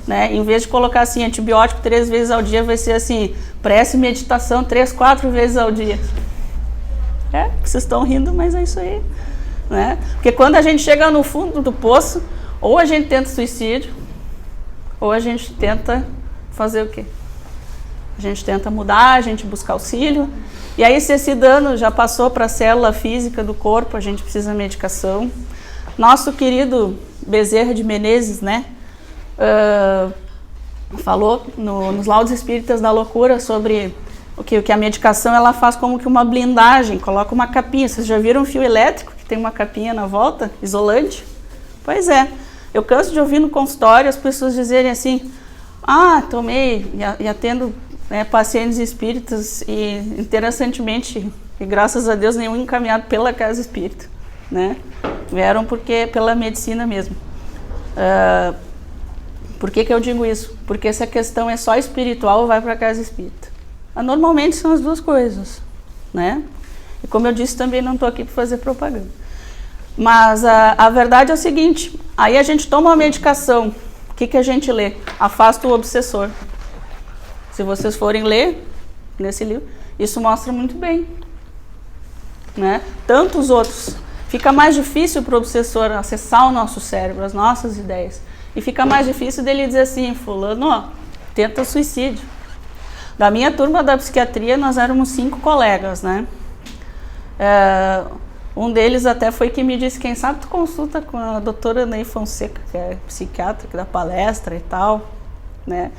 né? Em vez de colocar assim, antibiótico 3 vezes ao dia, vai ser assim, prece e meditação 3, 4 vezes ao dia. Vocês estão rindo, mas é isso aí, né? Porque quando a gente chega no fundo do poço, ou a gente tenta suicídio, ou a gente tenta fazer o quê? A gente tenta mudar, a gente busca auxílio, e aí se esse dano já passou para a célula física do corpo, a gente precisa de medicação. Nosso querido Bezerra de Menezes, né, falou nos Laudos Espíritas da Loucura sobre o que a medicação ela faz como que uma blindagem, coloca uma capinha. Vocês já viram um fio elétrico que tem uma capinha na volta, isolante? Pois é. Eu canso de ouvir no consultório as pessoas dizerem assim, tomei, e atendo pacientes espíritas, e interessantemente, e graças a Deus, nenhum encaminhado pela casa espírita, né? Vieram pela medicina mesmo. Por que eu digo isso? Porque se a questão é só espiritual, vai para a casa espírita. Normalmente são as duas coisas, né? E como eu disse, também não estou aqui para fazer propaganda. Mas a verdade é o seguinte, aí a gente toma uma medicação, o que a gente lê? Afasta o obsessor. Se vocês forem ler nesse livro, isso mostra muito bem, né? Tanto os outros. Fica mais difícil para o obsessor acessar o nosso cérebro, as nossas ideias. E fica mais difícil dele dizer assim, fulano, tenta suicídio. Da minha turma da psiquiatria, nós éramos 5 colegas, né? Um deles até foi que me disse, quem sabe tu consulta com a doutora Ney Fonseca, que é psiquiatra, que dá palestra e tal, né?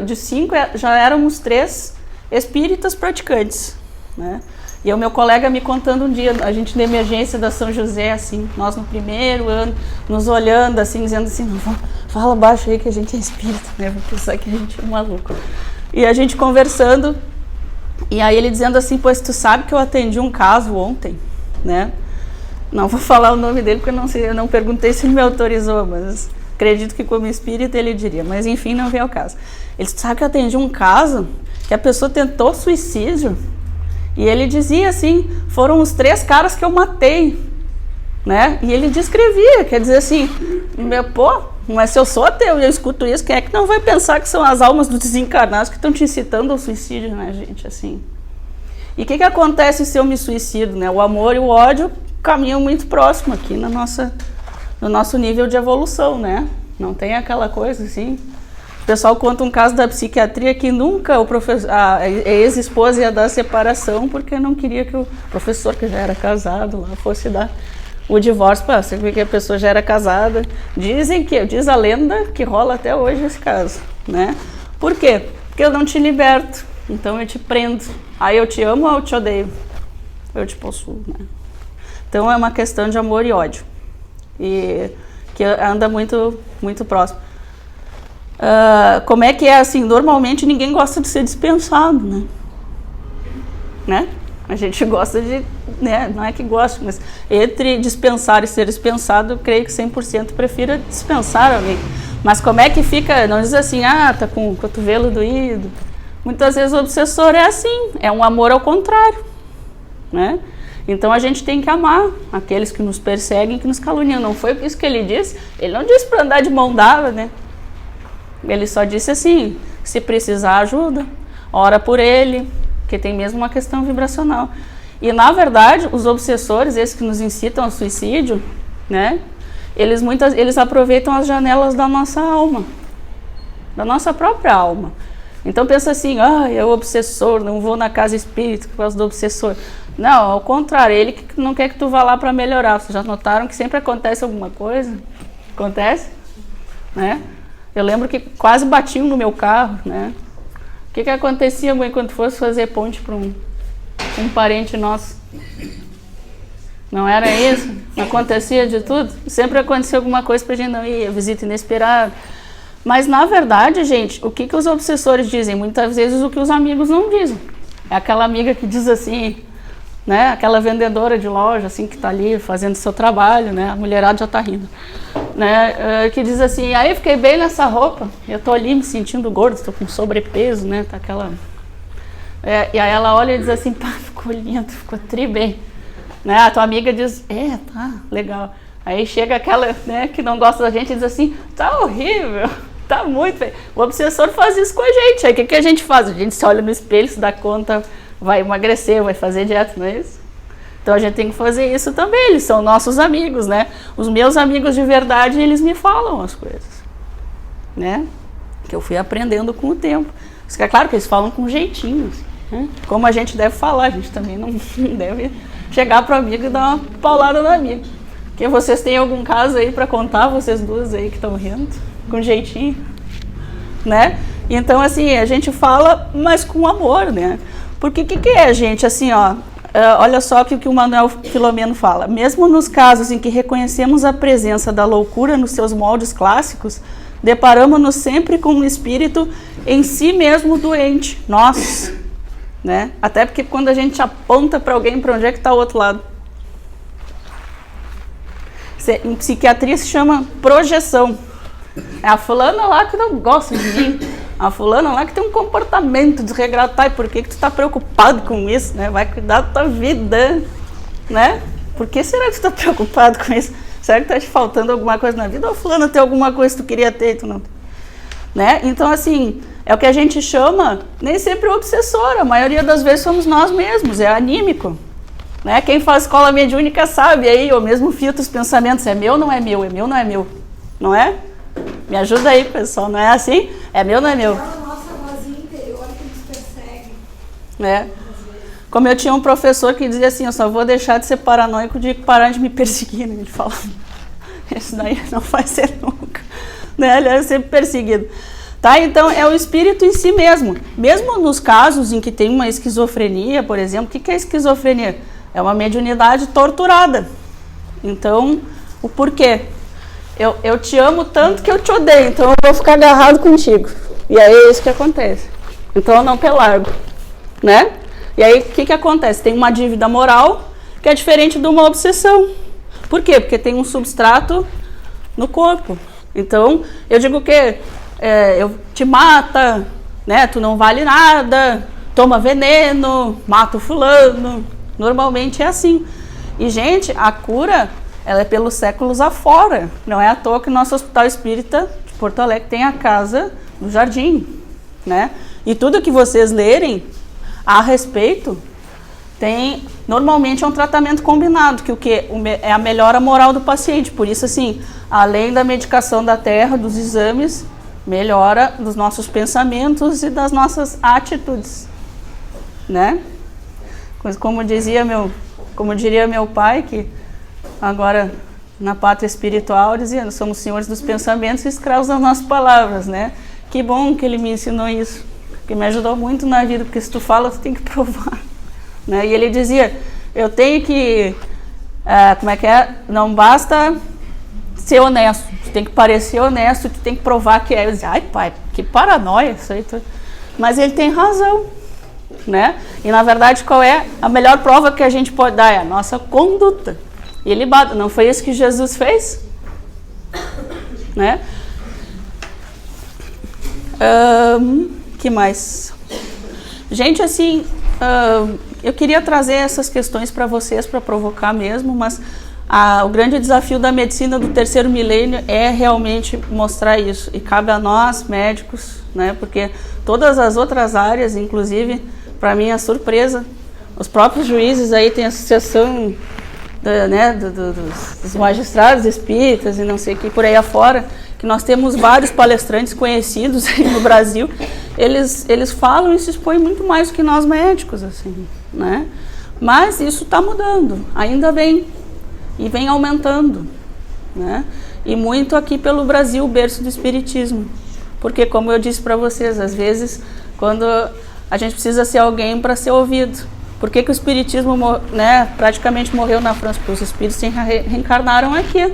De 5, já éramos 3 espíritas praticantes, né? E o meu colega me contando um dia, a gente na emergência da São José, assim, nós no primeiro ano, nos olhando assim, dizendo assim, fala baixo aí que a gente é espírita, né? Vou pensar que a gente é maluco. E a gente conversando, e aí ele dizendo assim, pois tu sabe que eu atendi um caso ontem, né? Não vou falar o nome dele porque eu não perguntei se ele me autorizou, mas acredito que como espírita ele diria, mas enfim, não vem ao caso. Ele sabe que eu atendi um caso que a pessoa tentou suicídio e ele dizia assim, foram os 3 caras que eu matei, né? E ele descrevia, quer dizer assim, mas se eu sou ateu e eu escuto isso, quem é que não vai pensar que são as almas dos desencarnados que estão te incitando ao suicídio, né, gente, assim. E o que acontece se eu me suicido, né? O amor e o ódio caminham muito próximo aqui no nosso nível de evolução, né? Não tem aquela coisa assim. O pessoal conta um caso da psiquiatria que nunca a ex-esposa ia dar separação porque não queria que o professor, que já era casado, lá fosse dar o divórcio. Você vê que a pessoa já era casada. Diz a lenda que rola até hoje esse caso, né? Por quê? Porque eu não te liberto, então eu te prendo. Aí eu te amo ou eu te odeio? Eu te possuo, né? Então é uma questão de amor e ódio. E que anda muito, muito próximo. Como é que é assim? Normalmente ninguém gosta de ser dispensado, né? A gente gosta de, né? Não é que gosta, mas entre dispensar e ser dispensado, eu creio que 100% prefiro dispensar alguém. Mas como é que fica? Não diz assim, tá com o cotovelo doído. Muitas vezes o obsessor é assim, é um amor ao contrário, né? Então a gente tem que amar aqueles que nos perseguem, que nos caluniam. Não foi isso que ele disse? Ele não disse para andar de mão dada, né? Ele só disse assim, se precisar ajuda, ora por ele, que tem mesmo uma questão vibracional. E na verdade, os obsessores, esses que nos incitam ao suicídio, né? Eles aproveitam as janelas da nossa alma, da nossa própria alma. Então pensa assim, é o obsessor, não vou na casa espírita por causa do obsessor. Não, ao contrário, ele que não quer que tu vá lá para melhorar. Vocês já notaram que sempre acontece alguma coisa? Acontece? Né? Eu lembro que quase batiam no meu carro, né? O que acontecia quando fosse fazer ponte para um parente nosso? Não era isso? Acontecia de tudo? Sempre acontecia alguma coisa para a gente não ir, visita inesperada. Mas, na verdade, gente, o que os obsessores dizem? Muitas vezes o que os amigos não dizem. É aquela amiga que diz assim, né? Aquela vendedora de loja, assim, que está ali fazendo seu trabalho, né? A mulherada já está rindo. Né? Que diz assim, aí fiquei bem nessa roupa, eu tô ali me sentindo gordo, estou com sobrepeso, né? Tá aquela... e aí ela olha e diz assim, pá, ficou lindo, ficou tri bem. Né? A tua amiga diz, tá, legal. Aí chega aquela, né, que não gosta da gente e diz assim, tá horrível, tá muito bem. O obsessor faz isso com a gente. Aí o que a gente faz? A gente se olha no espelho, se dá conta, vai emagrecer, vai fazer dieta, não é isso? Então a gente tem que fazer isso também, eles são nossos amigos, né? Os meus amigos de verdade, eles me falam as coisas, né? Que eu fui aprendendo com o tempo. É claro que eles falam com jeitinho, assim, né? Como a gente deve falar, a gente também não deve chegar para o amigo e dar uma paulada no amigo. Porque vocês têm algum caso aí para contar, vocês duas aí que estão rindo, com jeitinho, né? Então assim, a gente fala, mas com amor, né? Porque o que é, gente? Assim, ó, olha só o que o Manuel Filomeno fala. Mesmo nos casos em que reconhecemos a presença da loucura nos seus moldes clássicos, deparamos-nos sempre com um espírito em si mesmo doente, nós, né? Até porque quando a gente aponta para alguém, para onde é que está o outro lado? Em psiquiatria se chama projeção. É a fulana lá que não gosta de mim, a fulana lá que tem um comportamento desregrado, tá? E por que tu tá preocupado com isso, né? Vai cuidar da tua vida, né? Por que será que tu tá preocupado com isso? Será que tá te faltando alguma coisa na vida? Ou fulana tem alguma coisa que tu queria ter e tu não tem? Né? Então, assim, é o que a gente chama, nem sempre obsessor, a maioria das vezes somos nós mesmos, é anímico. Né? Quem faz escola mediúnica sabe aí, ou mesmo filtra os pensamentos, é meu ou não é meu? É meu ou não é meu? Não é? Me ajuda aí, pessoal, não é assim? É meu ou não é meu? É a nossa vozinha interior que nos persegue. É. Como eu tinha um professor que dizia assim, eu só vou deixar de ser paranoico de parar de me perseguir, né? Ele fala, isso daí não vai ser nunca. Né? Ele é sempre perseguido. Tá? Então, é o espírito em si mesmo. Mesmo nos casos em que tem uma esquizofrenia, por exemplo, o que é esquizofrenia? É uma mediunidade torturada. Então, o porquê? Eu te amo tanto que eu te odeio, então eu vou ficar agarrado contigo. E aí é isso que acontece. Então eu não te largo, né? E aí o que acontece? Tem uma dívida moral que é diferente de uma obsessão. Por quê? Porque tem um substrato no corpo. Então, eu digo que eu te mata, né? Tu não vale nada, toma veneno, mata o fulano. Normalmente é assim. E, gente, a cura, ela é pelos séculos afora. Não é à toa que o nosso Hospital Espírita de Porto Alegre tem a casa no Jardim, né? E tudo que vocês lerem a respeito, normalmente é um tratamento combinado, que o que é a melhora moral do paciente. Por isso, assim, além da medicação da terra, dos exames, melhora dos nossos pensamentos e das nossas atitudes, né? Como diria meu pai, que agora na pátria espiritual dizia, nós somos senhores dos pensamentos e escravos das nossas palavras, né? Que bom que ele me ensinou isso, que me ajudou muito na vida, porque se tu fala, tu tem que provar, né? E ele dizia, eu tenho que, não basta ser honesto, tu tem que parecer honesto, tu tem que provar que é. Eu dizia, ai pai, que paranoia isso aí. Mas ele tem razão, né? E na verdade qual é a melhor prova que a gente pode dar? É a nossa conduta ilibada. Não foi isso que Jesus fez? Né? Que mais? Gente, assim, eu queria trazer essas questões para vocês, para provocar mesmo, mas o grande desafio da medicina do terceiro milênio é realmente mostrar isso. E cabe a nós, médicos, né? Porque todas as outras áreas, inclusive, para mim, a surpresa, os próprios juízes aí têm a associação dos magistrados espíritas e não sei o que, por aí afora, que nós temos vários palestrantes conhecidos aí no Brasil, eles falam e se expõem muito mais do que nós médicos, assim, né? Mas isso está mudando, ainda bem, e vem aumentando, né? E muito aqui pelo Brasil, o berço do espiritismo, porque como eu disse para vocês, às vezes, quando a gente precisa ser alguém para ser ouvido. Por que o espiritismo, né, praticamente morreu na França? Porque os espíritos se reencarnaram aqui.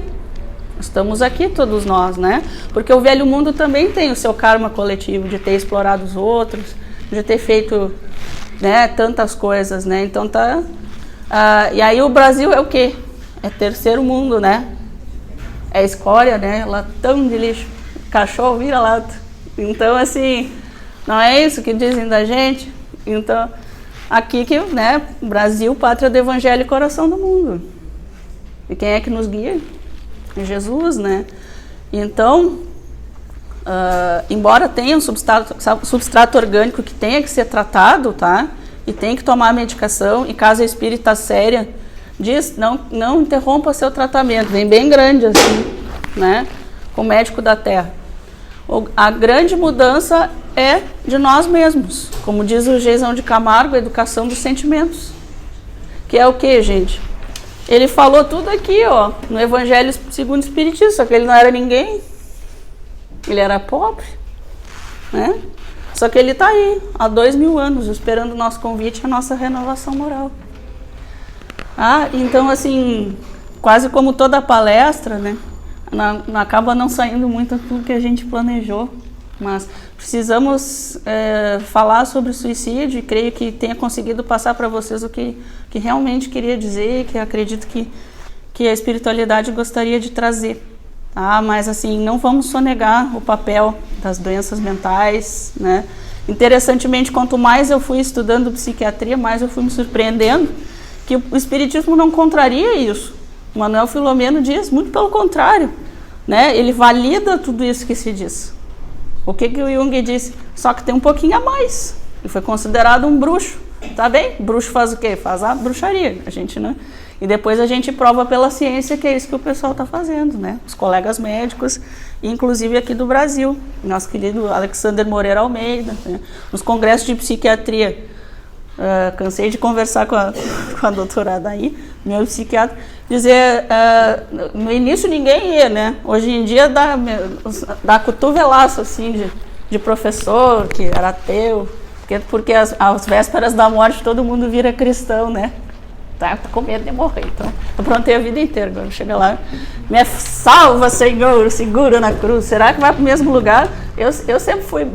Estamos aqui todos nós, né? Porque o velho mundo também tem o seu karma coletivo de ter explorado os outros, de ter feito, né, tantas coisas, né? Então e aí o Brasil é o quê? É terceiro mundo, né? É escória, né? Latão de lixo. Cachorro vira lata. Então, assim, não é isso que dizem da gente? Então, aqui que, né, Brasil, pátria do Evangelho e coração do mundo. E quem é que nos guia? Jesus, né? Então, embora tenha um substrato orgânico que tenha que ser tratado, tá? E tem que tomar a medicação, e caso a espírita séria, diz, não interrompa seu tratamento, vem bem grande assim, né? Com o médico da terra. A grande mudança é de nós mesmos, como diz o Geisão de Camargo, a educação dos sentimentos. Que é o que, gente? Ele falou tudo aqui, ó, no Evangelho segundo o Espiritismo, só que ele não era ninguém. Ele era pobre, né? Só que ele está aí, há 2000 anos, esperando o nosso convite e a nossa renovação moral. Então, assim, quase como toda palestra, né, acaba não saindo muito aquilo que a gente planejou, mas precisamos falar sobre o suicídio, e creio que tenha conseguido passar para vocês o que realmente queria dizer, que acredito que a espiritualidade gostaria de trazer. Mas assim, não vamos sonegar o papel das doenças mentais, né? Interessantemente, quanto mais eu fui estudando psiquiatria, mais eu fui me surpreendendo que o espiritismo não contraria isso. O Manuel Filomeno diz, muito pelo contrário, né? Ele valida tudo isso que se diz. O que o Jung disse? Só que tem um pouquinho a mais. Ele foi considerado um bruxo, tá bem? Bruxo faz o quê? Faz a bruxaria, a gente, né? E depois a gente prova pela ciência que é isso que o pessoal está fazendo, né? Os colegas médicos, inclusive aqui do Brasil, nosso querido Alexander Moreira Almeida, né? Nos congressos de psiquiatria. Cansei de conversar com a doutora Adaí, meu psiquiatra, dizer, no início ninguém ia, né? Hoje em dia dá cotovelaço, assim, de professor que era ateu, porque às vésperas da morte todo mundo vira cristão, né? Tá com medo de morrer, então aprontei a vida inteira. Agora chega lá, me salva, Senhor, segura na cruz. Será que vai para o mesmo lugar? Eu sempre fui,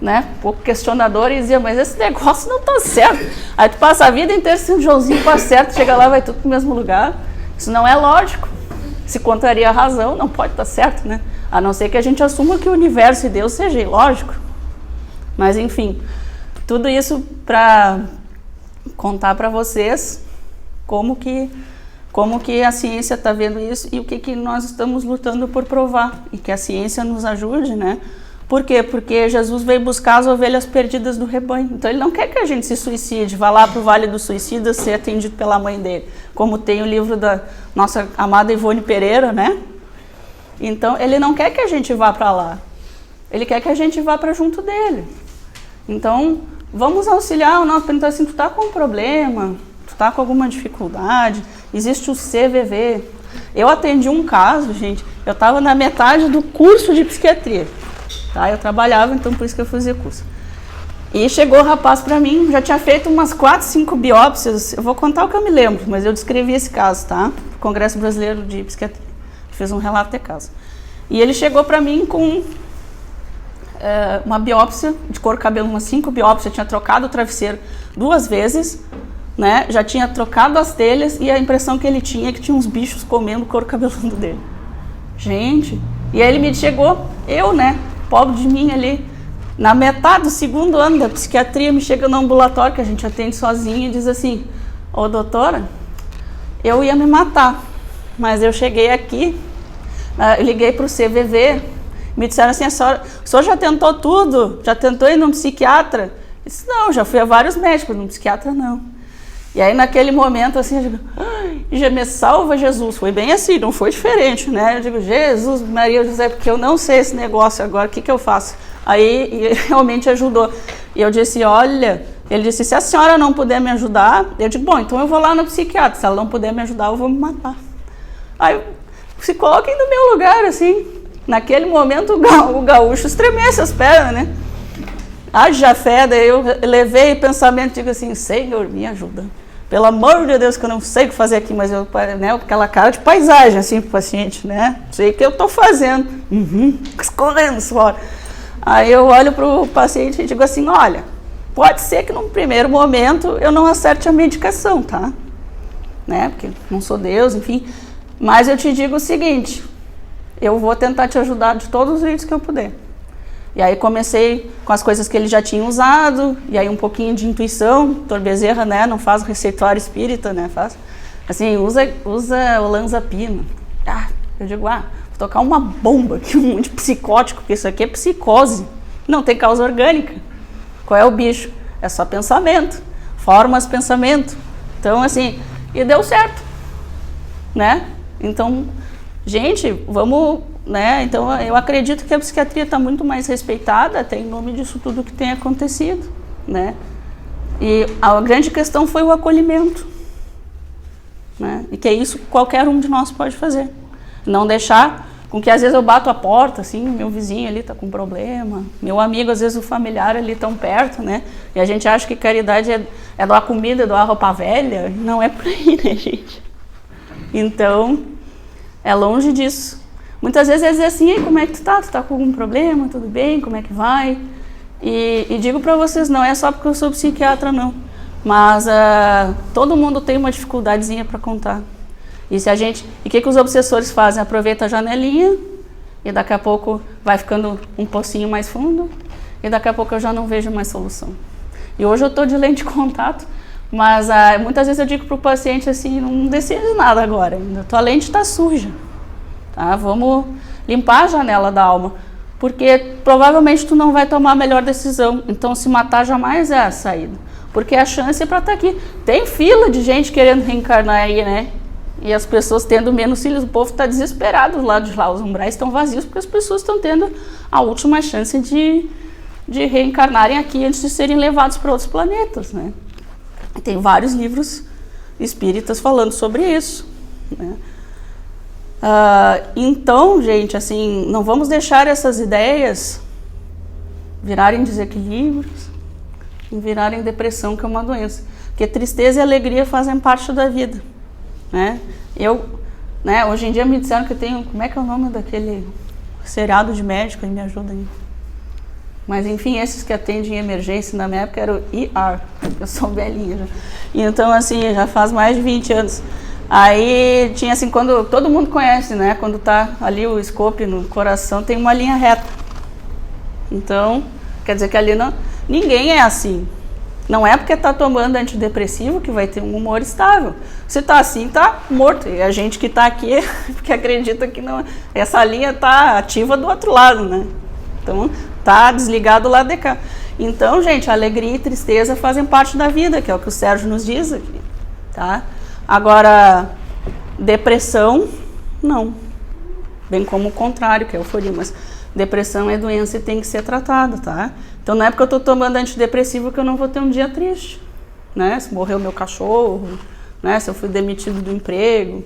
né, um pouco questionadora e dizia, mas esse negócio não está certo. Aí tu passa a vida inteira sendo Joãozinho para certo, chega lá, vai tudo para o mesmo lugar. Isso não é lógico. Se contraria a razão, não pode estar certo, né? A não ser que a gente assuma que o universo e Deus seja ilógico. Mas enfim, tudo isso para contar para vocês como que a ciência está vendo isso e o que nós estamos lutando por provar. E que a ciência nos ajude, né? Por quê? Porque Jesus veio buscar as ovelhas perdidas do rebanho. Então ele não quer que a gente se suicide, vá lá para o Vale dos Suicidas ser atendido pela mãe dele. Como tem o livro da nossa amada Ivone Pereira, né? Então ele não quer que a gente vá para lá. Ele quer que a gente vá para junto dele. Então vamos auxiliar o nosso, perguntar assim, tu está com um problema? Está com alguma dificuldade, existe o CVV. Eu atendi um caso, gente, eu estava na metade do curso de psiquiatria, tá? Eu trabalhava, então por isso que eu fazia curso. E chegou o rapaz para mim, já tinha feito umas 4, 5 biópsias, eu vou contar o que eu me lembro, mas eu descrevi esse caso, tá? Congresso Brasileiro de Psiquiatria, fez um relato de caso. E ele chegou para mim com uma biópsia de couro cabelo, umas 5 biópsias, tinha trocado o travesseiro 2 vezes, né? Já tinha trocado as telhas e a impressão que ele tinha é que tinha uns bichos comendo o couro cabeludo dele. Gente, e aí ele me chegou, eu, né, pobre de mim ali, na metade do 2º ano da psiquiatria, me chega no ambulatório, que a gente atende sozinho, e diz assim, ô doutora, eu ia me matar, mas eu cheguei aqui, eu liguei para o CVV, me disseram assim, o senhor já tentou tudo? Já tentou ir num psiquiatra? Eu disse, não, já fui a vários médicos, num psiquiatra não. E aí naquele momento assim, eu digo, já me salva Jesus, foi bem assim, não foi diferente, né? Eu digo, Jesus, Maria, José, porque eu não sei esse negócio agora, o que eu faço? Aí realmente ajudou. E eu disse, olha, ele disse, se a senhora não puder me ajudar, eu digo, bom, então eu vou lá no psiquiatra, se ela não puder me ajudar, eu vou me matar. Aí se coloquem no meu lugar, assim, naquele momento o gaúcho estremece as pernas, né? Haja fé, daí eu levei pensamento, digo assim, Senhor, me ajuda. Pelo amor de Deus, que eu não sei o que fazer aqui, mas eu, né, aquela cara de paisagem, assim, pro paciente, né? Sei o que eu tô fazendo. Escorrendo suor. Aí eu olho pro paciente e digo assim, olha, pode ser que num primeiro momento eu não acerte a medicação, tá? Né? Porque não sou Deus, enfim. Mas eu te digo o seguinte, eu vou tentar te ajudar de todos os jeitos que eu puder. E aí comecei com as coisas que ele já tinha usado, e aí um pouquinho de intuição, Dr. Bezerra, né, não faz receituário espírita, né, faz, assim, usa olanzapina. Eu digo, vou tocar uma bomba aqui, um monte de psicótico, porque isso aqui é psicose, não tem causa orgânica. Qual é o bicho? É só pensamento, formas pensamento. Então, assim, e deu certo, né? Então, gente, vamos... Né? Então eu acredito que a psiquiatria está muito mais respeitada até em nome disso tudo que tem acontecido, né? E a grande questão foi o acolhimento, né? E que é isso que qualquer um de nós pode fazer, não deixar com que às vezes eu bato a porta, assim, meu vizinho ali tá com problema, meu amigo, às vezes o familiar ali tão perto, né? E a gente acha que caridade é doar comida, doar roupa velha. Não é por aí, né, gente? Então, é longe disso. Muitas vezes é dizer assim, ei, como é que tu tá? Tu tá com algum problema? Tudo bem? Como é que vai? E digo para vocês, não é só porque eu sou psiquiatra, não. Mas todo mundo tem uma dificuldadezinha para contar. E se a gente, e o que os obsessores fazem? Aproveita a janelinha e daqui a pouco vai ficando um pocinho mais fundo e daqui a pouco eu já não vejo mais solução. E hoje eu estou de lente de contato, mas muitas vezes eu digo para o paciente assim, não decide nada agora, ainda tua lente está suja, tá? Vamos limpar a janela da alma, porque provavelmente tu não vai tomar a melhor decisão, então se matar jamais é a saída, porque a chance é para estar aqui. Tem fila de gente querendo reencarnar aí, né? E as pessoas tendo menos filhos, o povo está desesperado lá de lá, os umbrais estão vazios porque as pessoas estão tendo a última chance de reencarnarem aqui antes de serem levados para outros planetas, né? Tem vários livros espíritas falando sobre isso, né? Então, gente, assim, não vamos deixar essas ideias virarem desequilíbrios e virarem depressão, que é uma doença. Porque tristeza e alegria fazem parte da vida, né? Hoje em dia me disseram que eu tenho, como é que é o nome daquele seriado de médico, aí me ajuda aí. Mas enfim, esses que atendem em emergência na minha época eram o ER, eu sou velhinha já. Então assim, já faz mais de 20 anos. Aí tinha assim, quando todo mundo conhece, né? Quando tá ali o scope no coração, tem uma linha reta. Então, quer dizer que ali ninguém é assim. Não é porque tá tomando antidepressivo que vai ter um humor estável. Se tá assim, tá morto. E a gente que tá aqui, porque acredita que não, essa linha tá ativa do outro lado, né? Então, tá desligado lá de cá. Então, gente, alegria e tristeza fazem parte da vida, que é o que o Sérgio nos diz aqui, tá? Agora, depressão, não. Bem como o contrário, que é euforia, mas depressão é doença e tem que ser tratada, tá? Então, não é porque eu tô tomando antidepressivo que eu não vou ter um dia triste, né? Se morreu meu cachorro, né? Se eu fui demitido do emprego,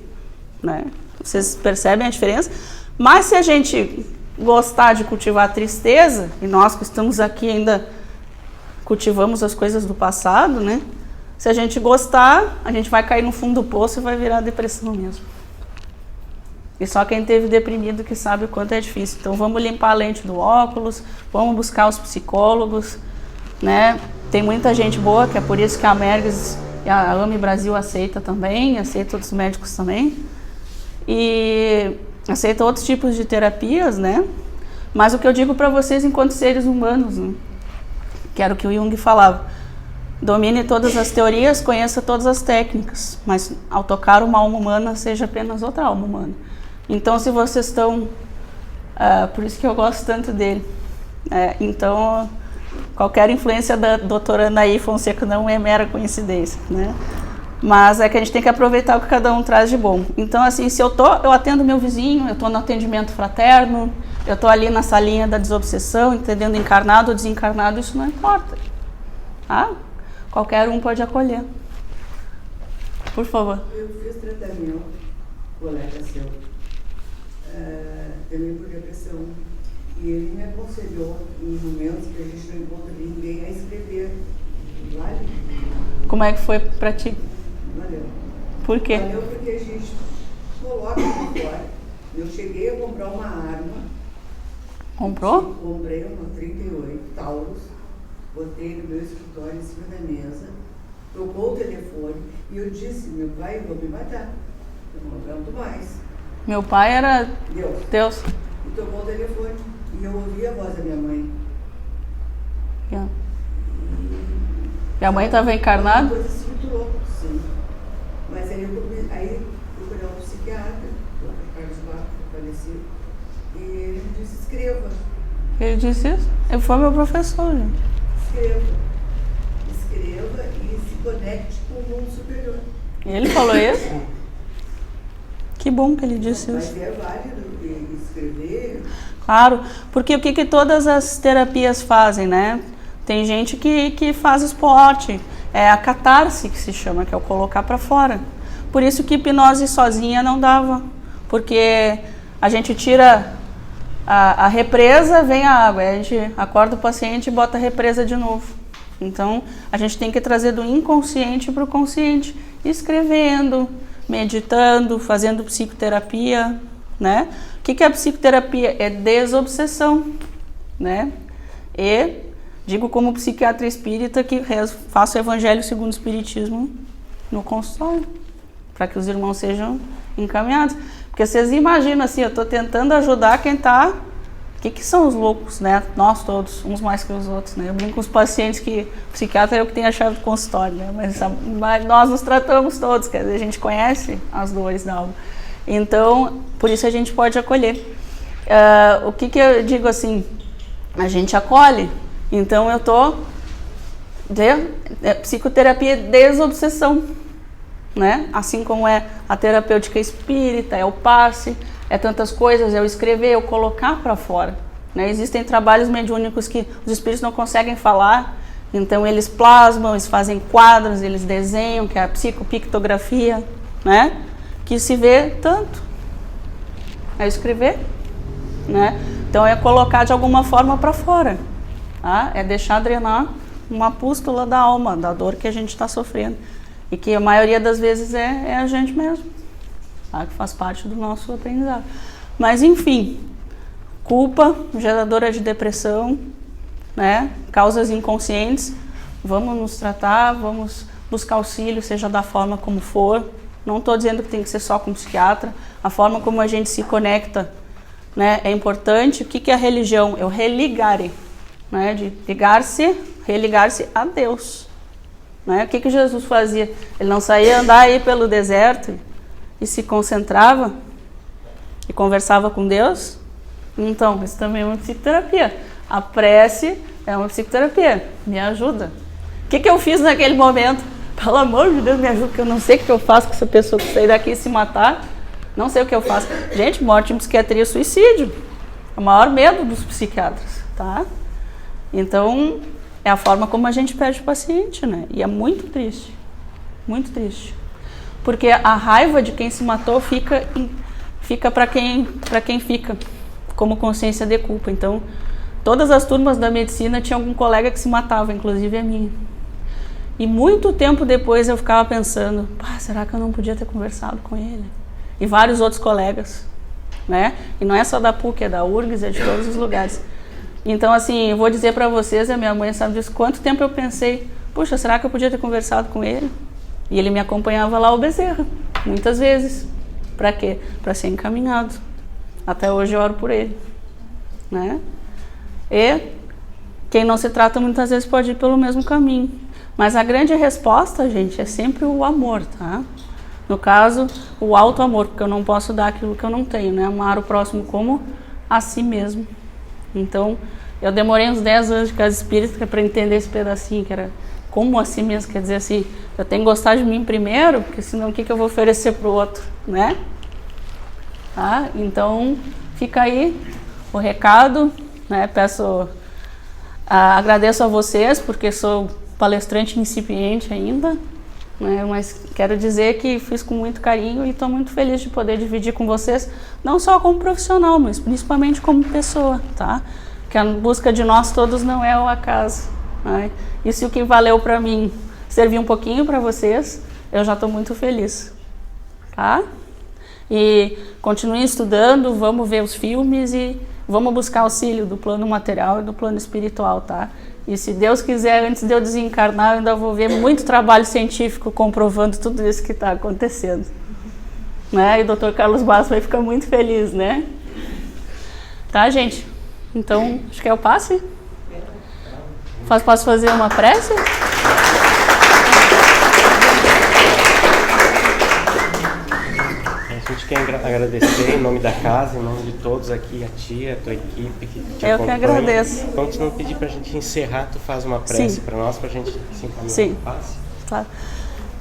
né? Vocês percebem a diferença? Mas se a gente gostar de cultivar a tristeza, e nós que estamos aqui ainda cultivamos as coisas do passado, né? Se a gente gostar, a gente vai cair no fundo do poço e vai virar depressão mesmo. E só quem teve deprimido que sabe o quanto é difícil. Então vamos limpar a lente do óculos, vamos buscar os psicólogos, né? Tem muita gente boa, que é por isso que a Merges e a AME Brasil aceita também, aceita outros médicos também. E aceita outros tipos de terapias, né? Mas o que eu digo para vocês enquanto seres humanos, né? Que era o que o Jung falava. Domine todas as teorias, conheça todas as técnicas, mas ao tocar uma alma humana, seja apenas outra alma humana. Então, se vocês estão... por isso que eu gosto tanto dele. Então, qualquer influência da doutora Anaí Fonseca não é mera coincidência, né? Mas é que a gente tem que aproveitar o que cada um traz de bom. Então, assim, se eu atendo meu vizinho, eu estou no atendimento fraterno, eu estou ali na salinha da desobsessão, entendendo encarnado ou desencarnado, isso não importa. Tá? Qualquer um pode acolher. Por favor. Eu fiz tratamento, colega seu, também por depressão. E ele me aconselhou, em momentos que a gente não encontra ninguém, a escrever. Vale? Como é que foi para ti? Valeu. Por quê? Valeu porque a gente coloca para fora. Eu cheguei a comprar uma arma. Comprou? Comprei uma 38 Taurus, botei no meu escritório em cima da mesa, tocou o telefone e eu disse, meu pai, eu vou me matar. Eu não aguento mais. Meu pai era Deus. E tocou o telefone e eu ouvi a voz da minha mãe. E a mãe estava encarnada? Uma coisa assim muito louca, sim. Mas aí eu procurei um psiquiatra, o Carlos Barro, falecido, e ele me disse, escreva. Ele disse isso? Ele foi meu professor, gente. Escreva e se conecte com o mundo superior. Ele falou isso? Que bom que ele disse isso. Mas é válido escrever. Claro, porque o que todas as terapias fazem, né? Tem gente que faz esporte, é a catarse que se chama, que é o colocar para fora. Por isso que hipnose sozinha não dava, porque a gente tira a represa, vem a água, a gente acorda o paciente e bota a represa de novo. Então, a gente tem que trazer do inconsciente para o consciente, escrevendo, meditando, fazendo psicoterapia, né? O que é a psicoterapia? É desobsessão, né? E digo como psiquiatra espírita que faço o Evangelho segundo o Espiritismo no consultório, para que os irmãos sejam encaminhados. Porque vocês imaginam assim, eu estou tentando ajudar quem está... O que são os loucos, né? Nós todos, uns mais que os outros, né? Eu brinco com os pacientes que o psiquiatra é o que tem a chave do consultório, né? Mas nós nos tratamos todos, quer dizer, a gente conhece as dores da alma. Então, por isso a gente pode acolher. O que eu digo assim? A gente acolhe. Então, eu estou... Psicoterapia desobsessão, né? Assim como é a terapêutica espírita, é o passe, é tantas coisas, é o escrever, é o colocar para fora, né? Existem trabalhos mediúnicos que os espíritos não conseguem falar, então eles plasmam, eles fazem quadros, eles desenham, que é a psicopictografia, né? Que se vê tanto, é escrever, né? Então é colocar de alguma forma para fora, tá? É deixar drenar uma pústula da alma, da dor que a gente está sofrendo. E que a maioria das vezes é a gente mesmo, tá? Que faz parte do nosso aprendizado. Mas enfim, culpa, geradora de depressão, né? Causas inconscientes, vamos nos tratar, vamos buscar auxílio, seja da forma como for. Não estou dizendo que tem que ser só com psiquiatra, a forma como a gente se conecta, né, é importante. O que é a religião? É o religare, né? De religar-se a Deus. Né? O que Jesus fazia? Ele não saía andar aí pelo deserto e se concentrava e conversava com Deus? Então, isso também é uma psicoterapia. A prece é uma psicoterapia. Me ajuda. O que eu fiz naquele momento? Pelo amor de Deus, me ajuda, porque eu não sei o que eu faço com essa pessoa que sair daqui e se matar. Não sei o que eu faço. Gente, morte em psiquiatria é suicídio. É o maior medo dos psiquiatras, tá? Então... é a forma como a gente perde o paciente, né? E é muito triste. Muito triste. Porque a raiva de quem se matou fica para quem fica, como consciência de culpa. Então, todas as turmas da medicina tinha algum colega que se matava, inclusive a minha. E muito tempo depois eu ficava pensando, será que eu não podia ter conversado com ele? E vários outros colegas, né? E não é só da PUC, é da URGS, é de todos os lugares. Então, assim, eu vou dizer para vocês, a minha mãe sabe disso, quanto tempo eu pensei, puxa, será que eu podia ter conversado com ele? E ele me acompanhava lá ao Bezerra, muitas vezes. Para quê? Para ser encaminhado. Até hoje eu oro por ele, né? E quem não se trata muitas vezes pode ir pelo mesmo caminho. Mas a grande resposta, gente, é sempre o amor, tá? No caso, o auto-amor, porque eu não posso dar aquilo que eu não tenho, né? Amar o próximo como a si mesmo. Então, eu demorei uns 10 anos de casa espírita para entender esse pedacinho, que era como assim mesmo, quer dizer assim, eu tenho que gostar de mim primeiro, porque senão o que eu vou oferecer para o outro, né? Tá? Então, fica aí o recado, né? Agradeço a vocês, porque sou palestrante incipiente ainda, né? Mas quero dizer que fiz com muito carinho e estou muito feliz de poder dividir com vocês, não só como profissional, mas principalmente como pessoa, tá? Que a busca de nós todos não é o acaso, né? E se o que valeu para mim servir um pouquinho para vocês, eu já estou muito feliz, tá? E continuem estudando, vamos ver os filmes e vamos buscar auxílio do plano material e do plano espiritual, tá? E se Deus quiser, antes de eu desencarnar, eu ainda vou ver muito trabalho científico comprovando tudo isso que está acontecendo, né? E o Dr. Carlos Bastos vai ficar muito feliz, né? Tá, gente? Então, acho que é o passe. Posso fazer uma prece? A gente quer agradecer em nome da casa, em nome de todos aqui, a tia, a tua equipe que te acompanha. Eu que agradeço. Então, se não pedir para a gente encerrar, tu faz uma prece para nós, para a gente se encaminhar. Sim, claro.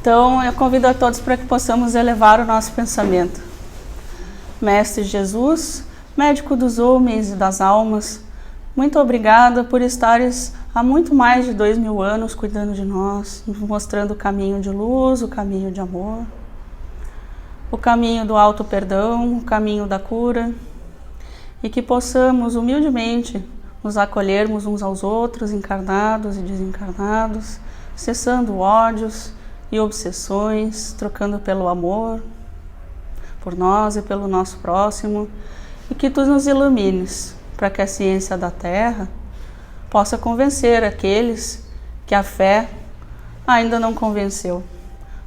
Então, eu convido a todos para que possamos elevar o nosso pensamento. Mestre Jesus, médico dos homens e das almas, muito obrigada por estares há muito mais de 2000 anos cuidando de nós, nos mostrando o caminho de luz, o caminho de amor, o caminho do auto-perdão, o caminho da cura, e que possamos humildemente nos acolhermos uns aos outros, encarnados e desencarnados, cessando ódios e obsessões, trocando pelo amor, por nós e pelo nosso próximo, e que tu nos ilumines para que a ciência da Terra possa convencer aqueles que a fé ainda não convenceu.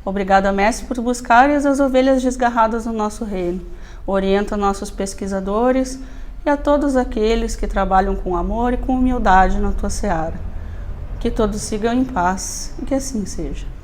Obrigada, Mestre, por buscares as ovelhas desgarradas no nosso reino. Orienta nossos pesquisadores e a todos aqueles que trabalham com amor e com humildade na tua seara. Que todos sigam em paz e que assim seja.